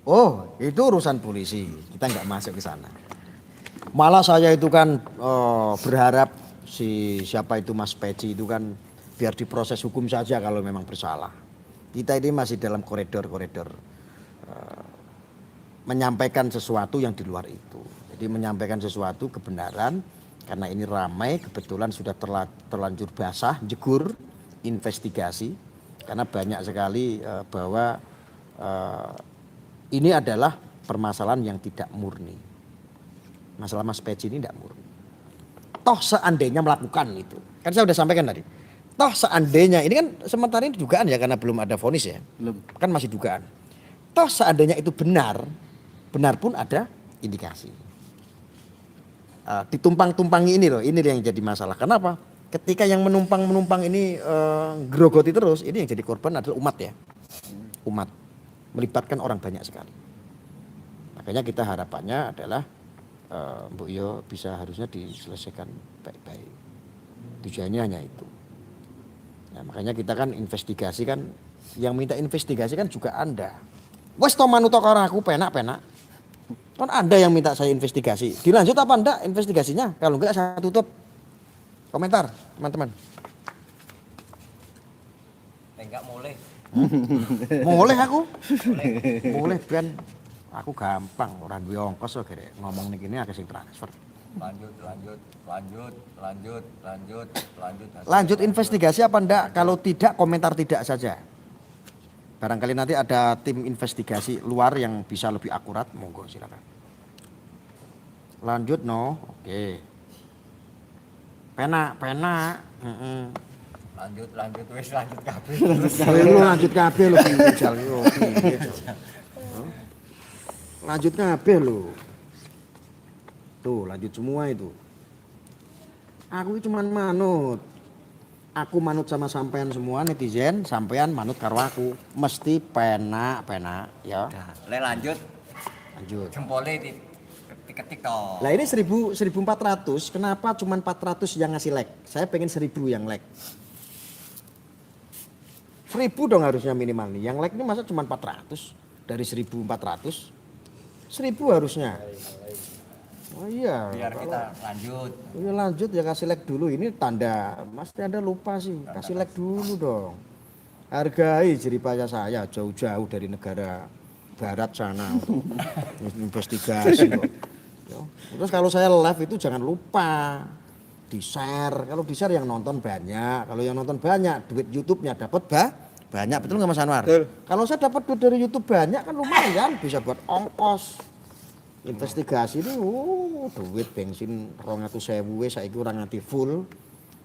Oh, itu urusan polisi. Kita nggak masuk ke sana. Malah saya itu kan berharap siapa itu Mas Peci itu kan biar diproses hukum saja kalau memang bersalah. Kita ini masih dalam koridor-koridor menyampaikan sesuatu yang di luar itu. Jadi menyampaikan sesuatu kebenaran karena ini ramai, kebetulan sudah terlanjur basah, jegur, investigasi karena banyak sekali bahwa ini adalah permasalahan yang tidak murni. Masalah Mas Peci ini tidak murni. Toh seandainya melakukan itu, kan saya sudah sampaikan tadi. Toh seandainya, ini kan sementara ini dugaan ya karena belum ada vonis ya. Belum. Kan masih dugaan. Toh seandainya itu benar pun ada indikasi. Ditumpang-tumpangi ini loh, ini yang jadi masalah. Kenapa? Ketika yang menumpang ini grogoti terus, ini yang jadi korban adalah umat ya. Umat. Melibatkan orang banyak sekali. Makanya kita harapannya adalah Mbok Yo bisa harusnya diselesaikan baik-baik. Tujuannya hanya itu. Nah, makanya kita kan investigasi kan, yang minta investigasi kan juga Anda. Wes to manut karo aku penak-penak. Kan Anda yang minta saya investigasi. Dilanjut apa enggak investigasinya? Kalau enggak saya tutup. Komentar, teman-teman. Enggak boleh. Boleh aku. Boleh ben aku gampang ora duwe ongkos kok gere ngomong niki akeh sing transfer. Lanjut investigasi apa enggak? Kalau tidak komentar tidak saja. Barangkali nanti ada tim investigasi luar yang bisa lebih akurat, monggo silakan. Lanjut no, oke. Penak. Lanjut wis lanjut kabeh. Lu lanjut kabeh lu pinjal yo. Lanjut kabeh lu. Tuh, lanjut semua itu. Aku cuma manut. Aku manut sama sampean semua netizen, sampean manut karo aku. Mesti penak ya. Nah, lanjut. Jempolnya diketik toh. Lah ini 1400, kenapa cuma 400 yang ngasih like? Saya pengen 1000 yang like. 1000 dong harusnya minimal nih. Yang like ini masa cuma 400 dari 1400? 1000 harusnya. Oh iya. Biar kita lanjut. Iya lanjut ya, kasih like dulu. Ini tanda, pasti Anda lupa sih. Kasih like dulu dong. Hargai jeripaya saya jauh-jauh dari negara barat sana untuk investigasi kok. Terus kalau saya live itu jangan lupa di-share. Kalau di-share yang nonton banyak. Kalau yang nonton banyak, duit YouTube-nya dapat banyak. Betul nggak Mas Anwar? Betul. Kalau saya dapat duit dari YouTube banyak kan lumayan, bisa buat ongkos. Investigasi ini duit bensin 200.000 saiki ora nganti full.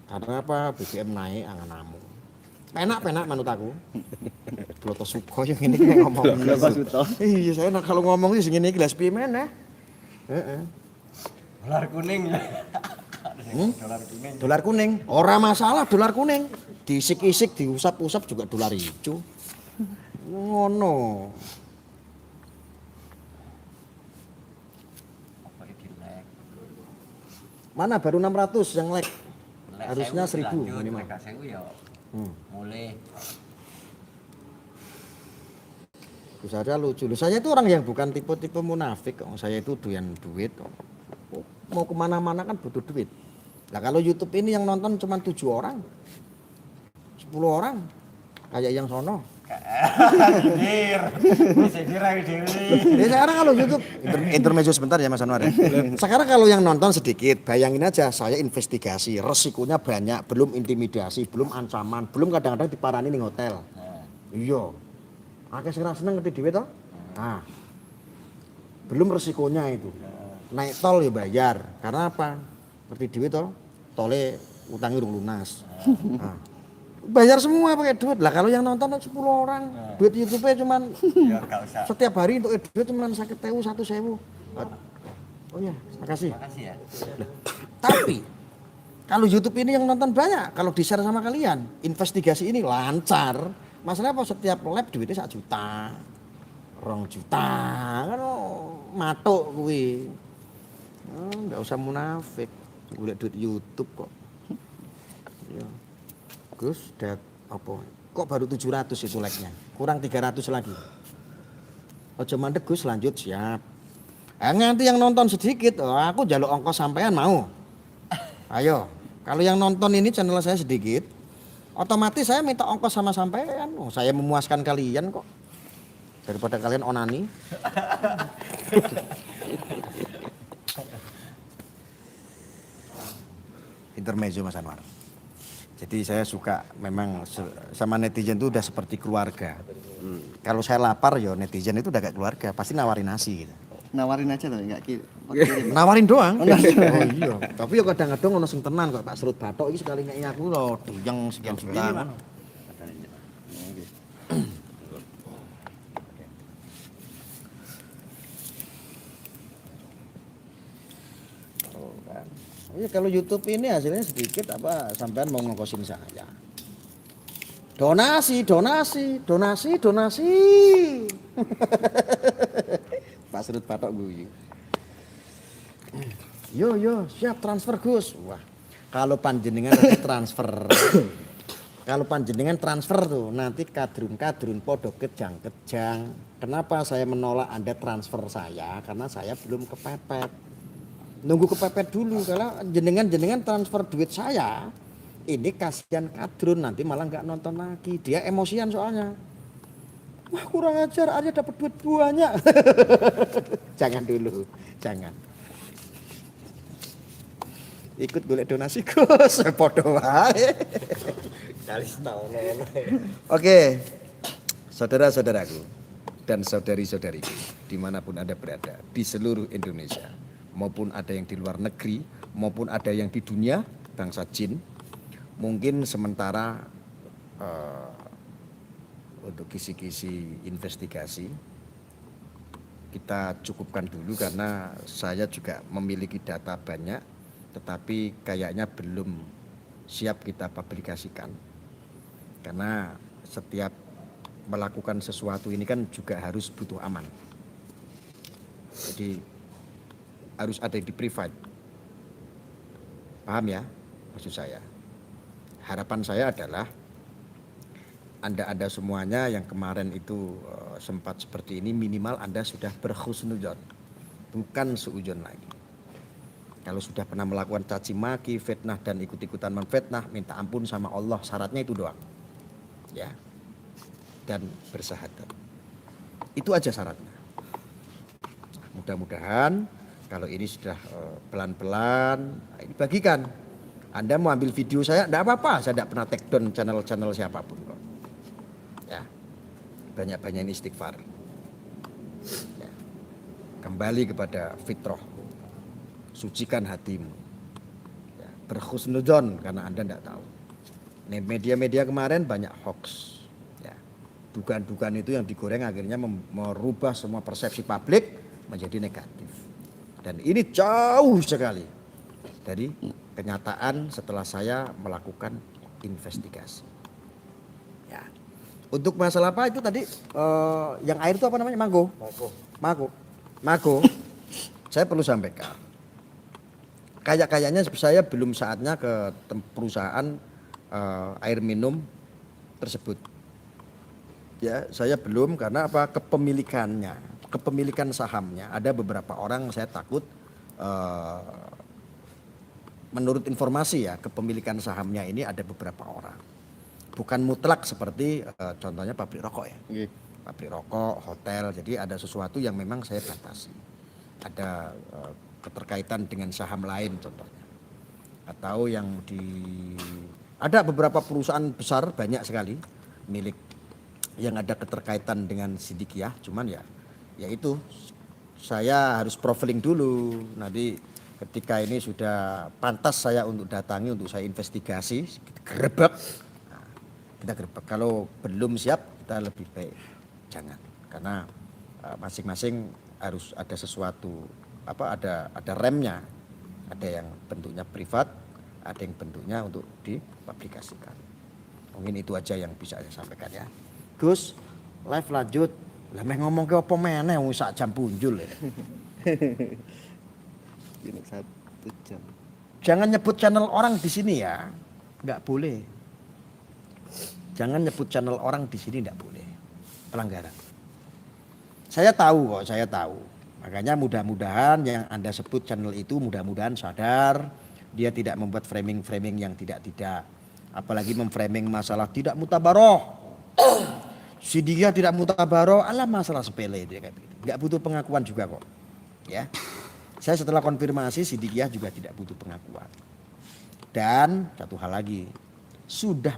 Karena apa? BBM naik angan-amu. Penak manut aku. Bloto suko yang ini ngomong. Iya, saya kalau ngomong sih ngene iki lha piye meneh? Heeh. Ular kuning ya. Dolar kuning. Ora masalah dolar kuning. Diisik-isik, diusap-usap juga dolar hijau. Ngono. Apa iki lek? Mana baru 600 yang like. Lek Harusnya 1000 lanjut, minimal. lek 1000 ya Hmm. mulai. Terus saya lucu. Loh, saya itu orang yang bukan tipe-tipe munafik. Saya itu doyan duit. Mau kemana-mana kan butuh duit. Nah kalau YouTube ini yang nonton cuma 7 orang, 10 orang, kayak yang sono. Dir. Bisa dira dewe. Ya sekarang kalau YouTube, intermezzo sebentar ya Mas Anwar ya. Sekarang kalau yang nonton sedikit, bayangin aja saya investigasi, resikonya banyak, belum intimidasi, belum ancaman, belum kadang-kadang diparani ning hotel. Iya. Akeh sing ra seneng ngerti dhewe to? Nah. Belum resikonya itu. Naik tol ya bayar. Karena apa? Ngerti dhewe to? Tole utangnya urung lunas. Nah. Bayar semua pakai duit. Lah kalau yang nonton 10 orang, duit YouTube-nya cuman Ya enggak usah. setiap hari untuk duit cuman 50.000, 1.000. Oh iya, makasih. Makasih ya. Tapi kalau YouTube ini yang nonton banyak, kalau di-share sama kalian, investigasi ini lancar. Masalah apa setiap lab duitnya 1 juta, 2 juta, kan matuk kuwi. Enggak usah munafik, golek duit YouTube kok. Ya. Gus, apa? Kok baru 700 itu like-nya? Kurang 300 lagi. Ojo mandek Gus, lanjut siap. Nanti yang nonton sedikit, aku jaluk ongkos sampean mau. Ayo, kalau yang nonton ini channel saya sedikit, otomatis saya minta ongkos sama sampean. Saya memuaskan kalian kok. Daripada kalian onani. Intermezzo Mas Anwar. Jadi saya suka memang sama netizen itu udah seperti keluarga. Kalau saya lapar ya netizen itu udah kayak keluarga, pasti nawarin nasi gitu. Nawarin aja loh, enggak Nawarin doang. Oh iya. Tapi ya kadang-kadang ono sing tenan kok Pak Serut Batok iki sekali ngeki aku lho duyeng sekian juta. Ya kalau YouTube ini hasilnya sedikit apa sampean mau ngongkosin saya. Donasi. Pak Serut Batok guyu. Yo siap transfer Gus. Wah. Kalau panjenengan nanti transfer. Kalau panjenengan transfer tuh nanti kadrun podo kejang. Kenapa saya menolak Anda transfer saya? Karena saya belum kepepet. Nunggu kepepet dulu kalau jenengan transfer duit saya ini kasihan kadrun nanti malah nggak nonton lagi dia emosian soalnya wah kurang ajar aja dapat duit banyak. Jangan dulu jangan ikut golek donasi Gus podo wae. Oke saudara-saudaraku dan saudari-saudariku dimanapun Anda berada di seluruh Indonesia maupun ada yang di luar negeri, maupun ada yang di dunia, bangsa jin. Mungkin sementara untuk kisi-kisi investigasi, kita cukupkan dulu karena saya juga memiliki data banyak, tetapi kayaknya belum siap kita publikasikan. Karena setiap melakukan sesuatu ini kan juga harus butuh aman. Jadi harus ada di private. Paham ya maksud saya? Harapan saya adalah Anda semuanya yang kemarin itu sempat seperti ini minimal Anda sudah berhusnudzon. Bukan suudzon lagi. Kalau sudah pernah melakukan caci maki, fitnah dan ikut-ikutan menfitnah, minta ampun sama Allah, syaratnya itu doang. Ya. Dan bersahadat. Itu aja syaratnya. Mudah-mudahan kalau ini sudah pelan-pelan, ini bagikan. Anda mau ambil video saya, enggak apa-apa. Saya tidak pernah take down channel siapapun kok. Ya, banyak-banyak istighfar. Ya. Kembali kepada fitrah. Sucikan hatimu. Ya. Berhusnudzon karena Anda tidak tahu. Nih, media-media kemarin banyak hoax. Ya. Dugaan-dugaan itu yang digoreng akhirnya merubah semua persepsi publik menjadi negatif. Dan ini jauh sekali dari kenyataan setelah saya melakukan investigasi. Ya. Untuk masalah apa itu tadi yang air itu apa namanya? Mago. Saya perlu sampaikan. Kayaknya saya belum saatnya ke perusahaan air minum tersebut. Ya, saya belum karena apa? Kepemilikan sahamnya ada beberapa orang, saya takut menurut informasi ya, kepemilikan sahamnya ini ada beberapa orang. Bukan mutlak seperti contohnya pabrik rokok ya. Pabrik rokok, hotel, jadi ada sesuatu yang memang saya batasi. Ada keterkaitan dengan saham lain contohnya. Atau yang ada beberapa perusahaan besar banyak sekali milik yang ada keterkaitan dengan Sidikiyah, cuman ya itu saya harus profiling dulu. Nanti ketika ini sudah pantas saya untuk datangi, untuk saya investigasi, kita gerebek. Kalau belum siap kita lebih baik jangan, karena masing-masing harus ada sesuatu, ada remnya. Ada yang bentuknya privat, ada yang bentuknya untuk dipublikasikan. Mungkin itu aja yang bisa saya sampaikan ya. Gus, live lanjut. Lah meh ngomong ke apa meneh wis sak jam punjul ya. Ini 1 jam. Jangan nyebut channel orang di sini ya. Enggak boleh. Jangan nyebut channel orang di sini, enggak boleh. Pelanggaran. Saya tahu. Makanya mudah-mudahan yang Anda sebut channel itu mudah-mudahan sadar, dia tidak membuat framing-framing yang tidak. Apalagi memframing masalah tidak mutabaroh. Sidikiyah tidak mutabaroh, alah masalah sepele dia kayak begitu. Enggak butuh pengakuan juga kok. Ya. Saya setelah konfirmasi Sidikiyah juga tidak butuh pengakuan. Dan satu hal lagi, sudah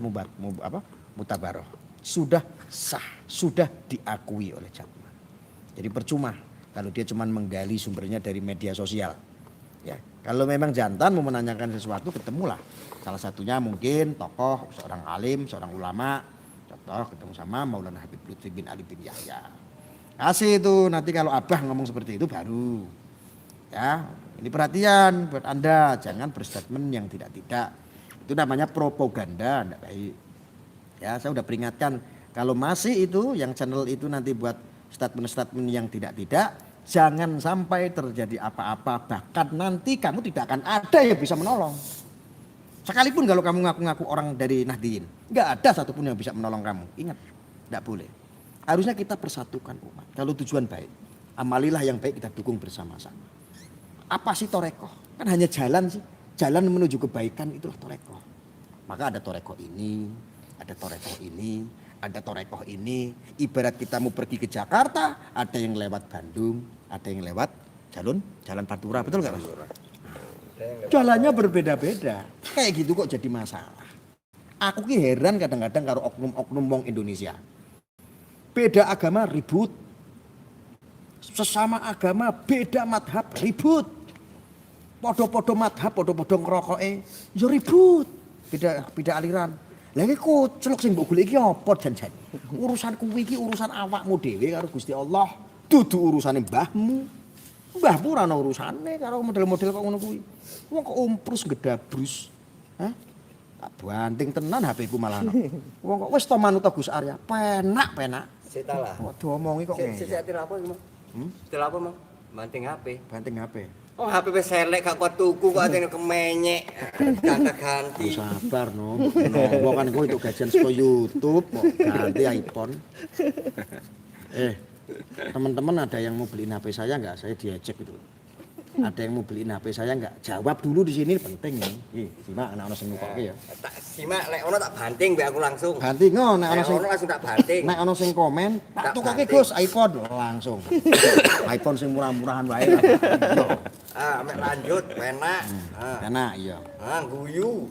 mutabaroh, sudah sah, sudah diakui oleh Jatman. Jadi percuma kalau dia cuma menggali sumbernya dari media sosial. Ya, kalau memang jantan mau menanyakan sesuatu, ketemulah. Salah satunya mungkin tokoh, seorang alim, seorang ulama, contoh ketemu sama Maulana Habib Lutfi bin Ali bin Yahya. Kasih itu, nanti kalau abah ngomong seperti itu baru. Ya, ini perhatian buat Anda, jangan berstatement yang tidak. Itu namanya propaganda, enggak baik. Ya, saya udah peringatkan, kalau masih itu yang channel itu nanti buat statement-statement yang tidak, jangan sampai terjadi apa-apa, bahkan nanti kamu tidak akan ada yang bisa menolong. Sekalipun kalau kamu ngaku-ngaku orang dari Nahdliyin, enggak ada satupun yang bisa menolong kamu. Ingat, enggak boleh. Harusnya kita persatukan umat. Kalau tujuan baik, amalilah yang baik, kita dukung bersama-sama. Apa sih torekoh? Kan hanya jalan sih. Jalan menuju kebaikan itulah torekoh. Maka ada torekoh ini, ada torekoh ini, ada torekoh ini. Ibarat kita mau pergi ke Jakarta, ada yang lewat Bandung, ada yang lewat jalan Pantura, betul nggak Mas? Jalannya berbeda-beda. Kayak gitu kok jadi masalah. Aku ki heran kadang-kadang karo oknum-oknum wong Indonesia. Beda agama ribut. Sesama agama beda madhab ribut. Podo-podo madhab, podo-podo ngerokoke, ya ribut. Beda aliran. Lah iki kucluk sing mbok golek iki apa jan-jan? Urusan kuwi iki urusan awakmu dhewe karo Gusti Allah, dudu urusane mbahmu. Mbahmu ora ana urusane karo model-model kok ngono kuwi. Wong kok umprus gedabrus. Hah? Tak banting tenan HP ku malah. Wong kok wis to manut Gus Arya. Penak. Setalah. Kok diomongi kok ngene. Setir apa iki, Mang? Setir apa, Mang? Banting HP. Banting HP. Oh, HP wis elek gak kuat tuku kok atene kemenyek. Kata ganti. Sabar no. Nopo kan kowe itu gajian saka YouTube kok ganti iPhone. Teman-teman ada yang mau beliin HP saya enggak? Saya diajak gitu. Ada yang mau beliin HP saya enggak? Jawab dulu di sini penting nih. Simak ana sing nukoke ya. Tak simak lek ono tak banting mbek aku langsung. Banting nek ana sing langsung tak banting. nek ana sing komen, tak tukoke Gus iPhone langsung. iPhone sing murah-murahan wae. Mek lanjut penak. Enak iya. Guyu.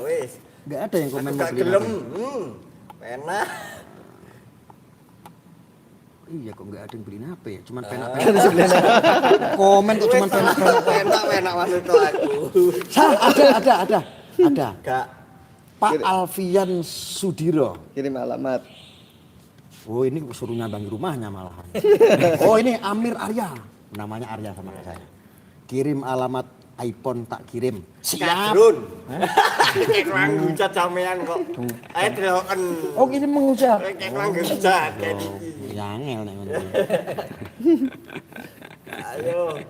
Wis. Enggak ada yang komen mau Gak beliin gelem. HP. Penak. Iya kok enggak ada yang beliin HP ya, cuman penak-penak. Komen kok cuman penak-penak. Penak maksud aku. Ada. Gak Pak Alfian Sudiro. Kirim alamat. Oh ini suruh nyambangi rumahnya malahan. Oh ini Amir Arya. Namanya Arya sama saya. Kirim alamat iPhone tak kirim. Siap. Kadrun. Keklang hujat sampean kok. Ayo deloken. Oh, kirim mengucap. Keklang hujat kayak iki. Ya angel nek ngono. Ayo.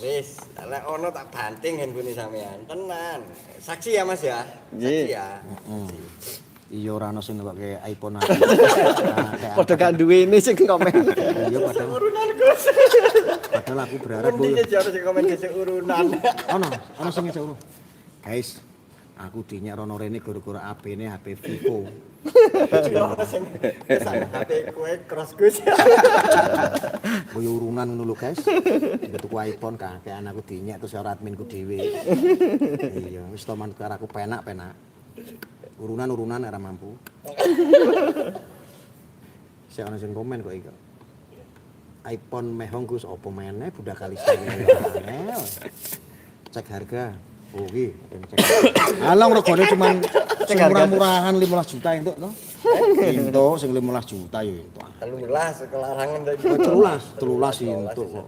Wis, lek ono tak banting handphone sampean. Tenan. Saksi ya Mas ya? Saksi ya. Iya ora ono sing ngelokke iPhone. Padha gak duwene sing komen. Iya padahal. Urunan Gus. Padahal aku berharap Endi jare sing komen gesek urunan. ono sing ngecek uruh. Guys, aku dinyak rono rene gara-gara HP-ne HP Vivo. Ono sing kesan HP kowe cross Gus. Koyo urunan ngono lho, guys. Nek tuku iPhone kakean aku dinyak terus ora adminku dhewe. Iya, wis to manut karo aku penak-penak. Urunan ora mampu. Sing ana sing komen kok iki. iPhone mehong Gus opo meneh budak kali sing. Cek harga. Oh iki, cek. Alang regane cuman sing murah-murahan 15 juta entuk to. Entuk sing 15 juta ya entuk. 13 kelarangan dari 13 sih entuk kok.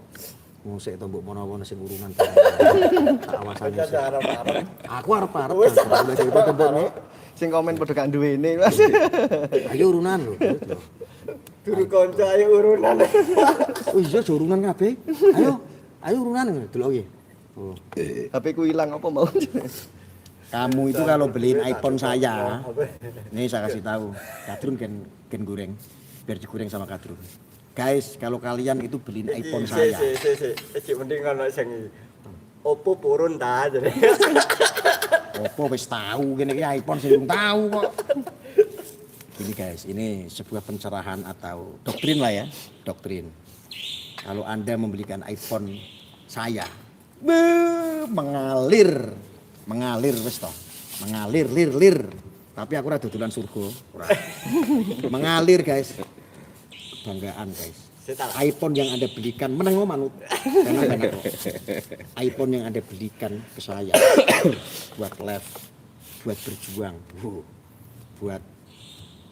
Musik to mbok menawa sing urunan. Tak awasane. Aku arep-arep. Wis tembok Sing komen padha gak duwene, Mas. ayo urunan lho. Duru kanca ayo urunan. Oh iya urunan kabeh. Ayo urunan delok iki. Oh. HP ku ilang apa mau? Kamu itu kalau beliin iPhone saya, nih saya kasih tahu, Kadrun gen goreng, biar digoreng sama Kadrun. Guys, kalau kalian itu beliin iPhone saya. Cek mending ono sing Oppo purun ta jare. Oppo wis tahu gini iPhone sih belum tahu kok. Ini guys, ini sebuah pencerahan atau doktrin lah ya, doktrin. Kalau Anda membelikan iPhone saya, mengalir wis toh. Mengalir lir. Tapi aku ora dodolan surga, ora. Mengalir guys. Kebanggaan guys. iPhone yang Anda belikan meneng manut. iPhone yang Anda belikan ke saya buat live, buat berjuang, buat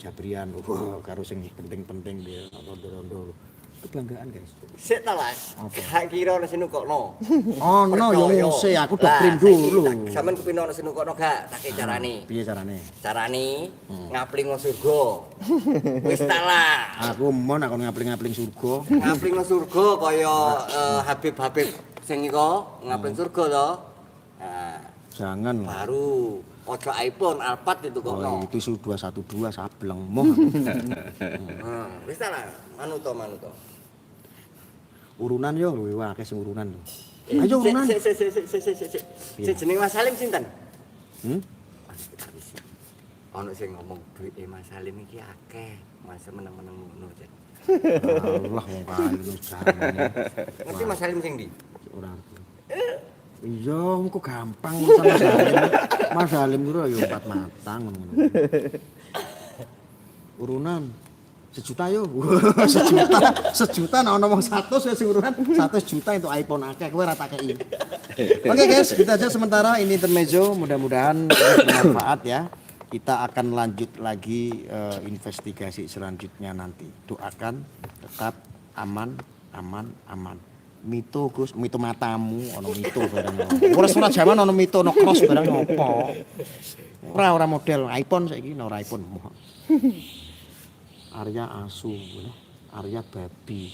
Jabrian, karo sing penting-penting dia rondo-rondo. Kebanggaan guys. Sik ta Mas. Gak kira ono sing nukokno. Ono yo nguse aku doktrin dulu. Sampeyan kepino ono sing nukokno gak? Tak carane. Piye carane? Carane ngapling surga. Wis ta lah. Aku mon aku ngapling-ngapling surga. Ngapling surga kaya Habib-habib sing iko ngapling surga to. Nah, Jangan lah. baru ojo iPhone Alphard itu kok. Oh, itu su 212 sableng moh. Wis ta lah. Manut to. Urunan yo luwih akeh sing urunan. Ayo urunan. Sik jeneng Mas Salim sinten? Ono sing ngomong duwike Mas Salim iki akeh. Mas meneng-meneng ngono jan. Allah wong kayu jarane. Ngerti Mas Salim sing ndi? Ora. Iya, kok gampang sama Mas Salim. Mas Salim ku yo 4 matang ngono. Urunan 1 juta yo. 1 juta nek ono wong 100 ya sing urunan 100 juta itu iPhone akeh kowe ora tak kei. Oke guys, kita aja sementara ini intermezzo, mudah-mudahan bermanfaat ya. Kita akan lanjut lagi investigasi selanjutnya nanti. Doakan tetap aman. Mito Gus, mito matamu ono mito barang. Ora jaman ono mito ono cross barang opo. Ora model iPhone saiki ora iPhone. Arya asu, Arya babi.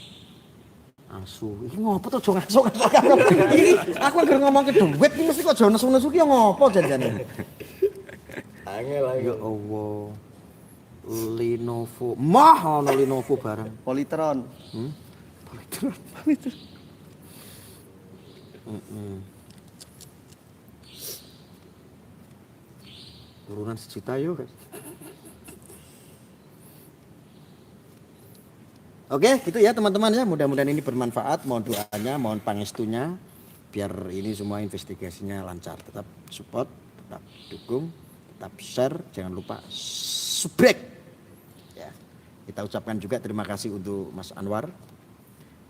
Asu. Iki ngopo to aja ngasuk. Iki aku anggere ngomongke duit iki mesti kok aja nesu-nesu ki ngopo janjane. Angel Ya Allah. Lenovo. Mah ono Lenovo barang. Politron. Politron. Turunan 1 juta yuk guys. Oke, gitu ya teman-teman ya. Mudah-mudahan ini bermanfaat. Mohon doanya, mohon pangestunya biar ini semua investigasinya lancar. Tetap support, tetap dukung, tetap share, jangan lupa subscribe. Ya. Kita ucapkan juga terima kasih untuk Mas Anwar.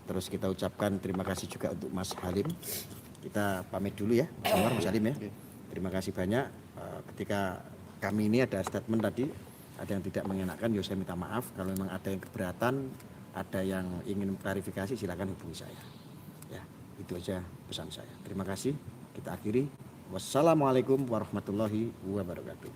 Terus kita ucapkan terima kasih juga untuk Mas Halim. Kita pamit dulu ya, Mas Anwar, Mas Halim ya. Terima kasih banyak. Ketika kami ini ada statement tadi, ada yang tidak mengenakan, ya saya minta maaf. Kalau memang ada yang keberatan, ada yang ingin klarifikasi, silakan hubungi saya. Ya. Itu aja pesan saya. Terima kasih. Kita akhiri. Wassalamualaikum warahmatullahi wabarakatuh.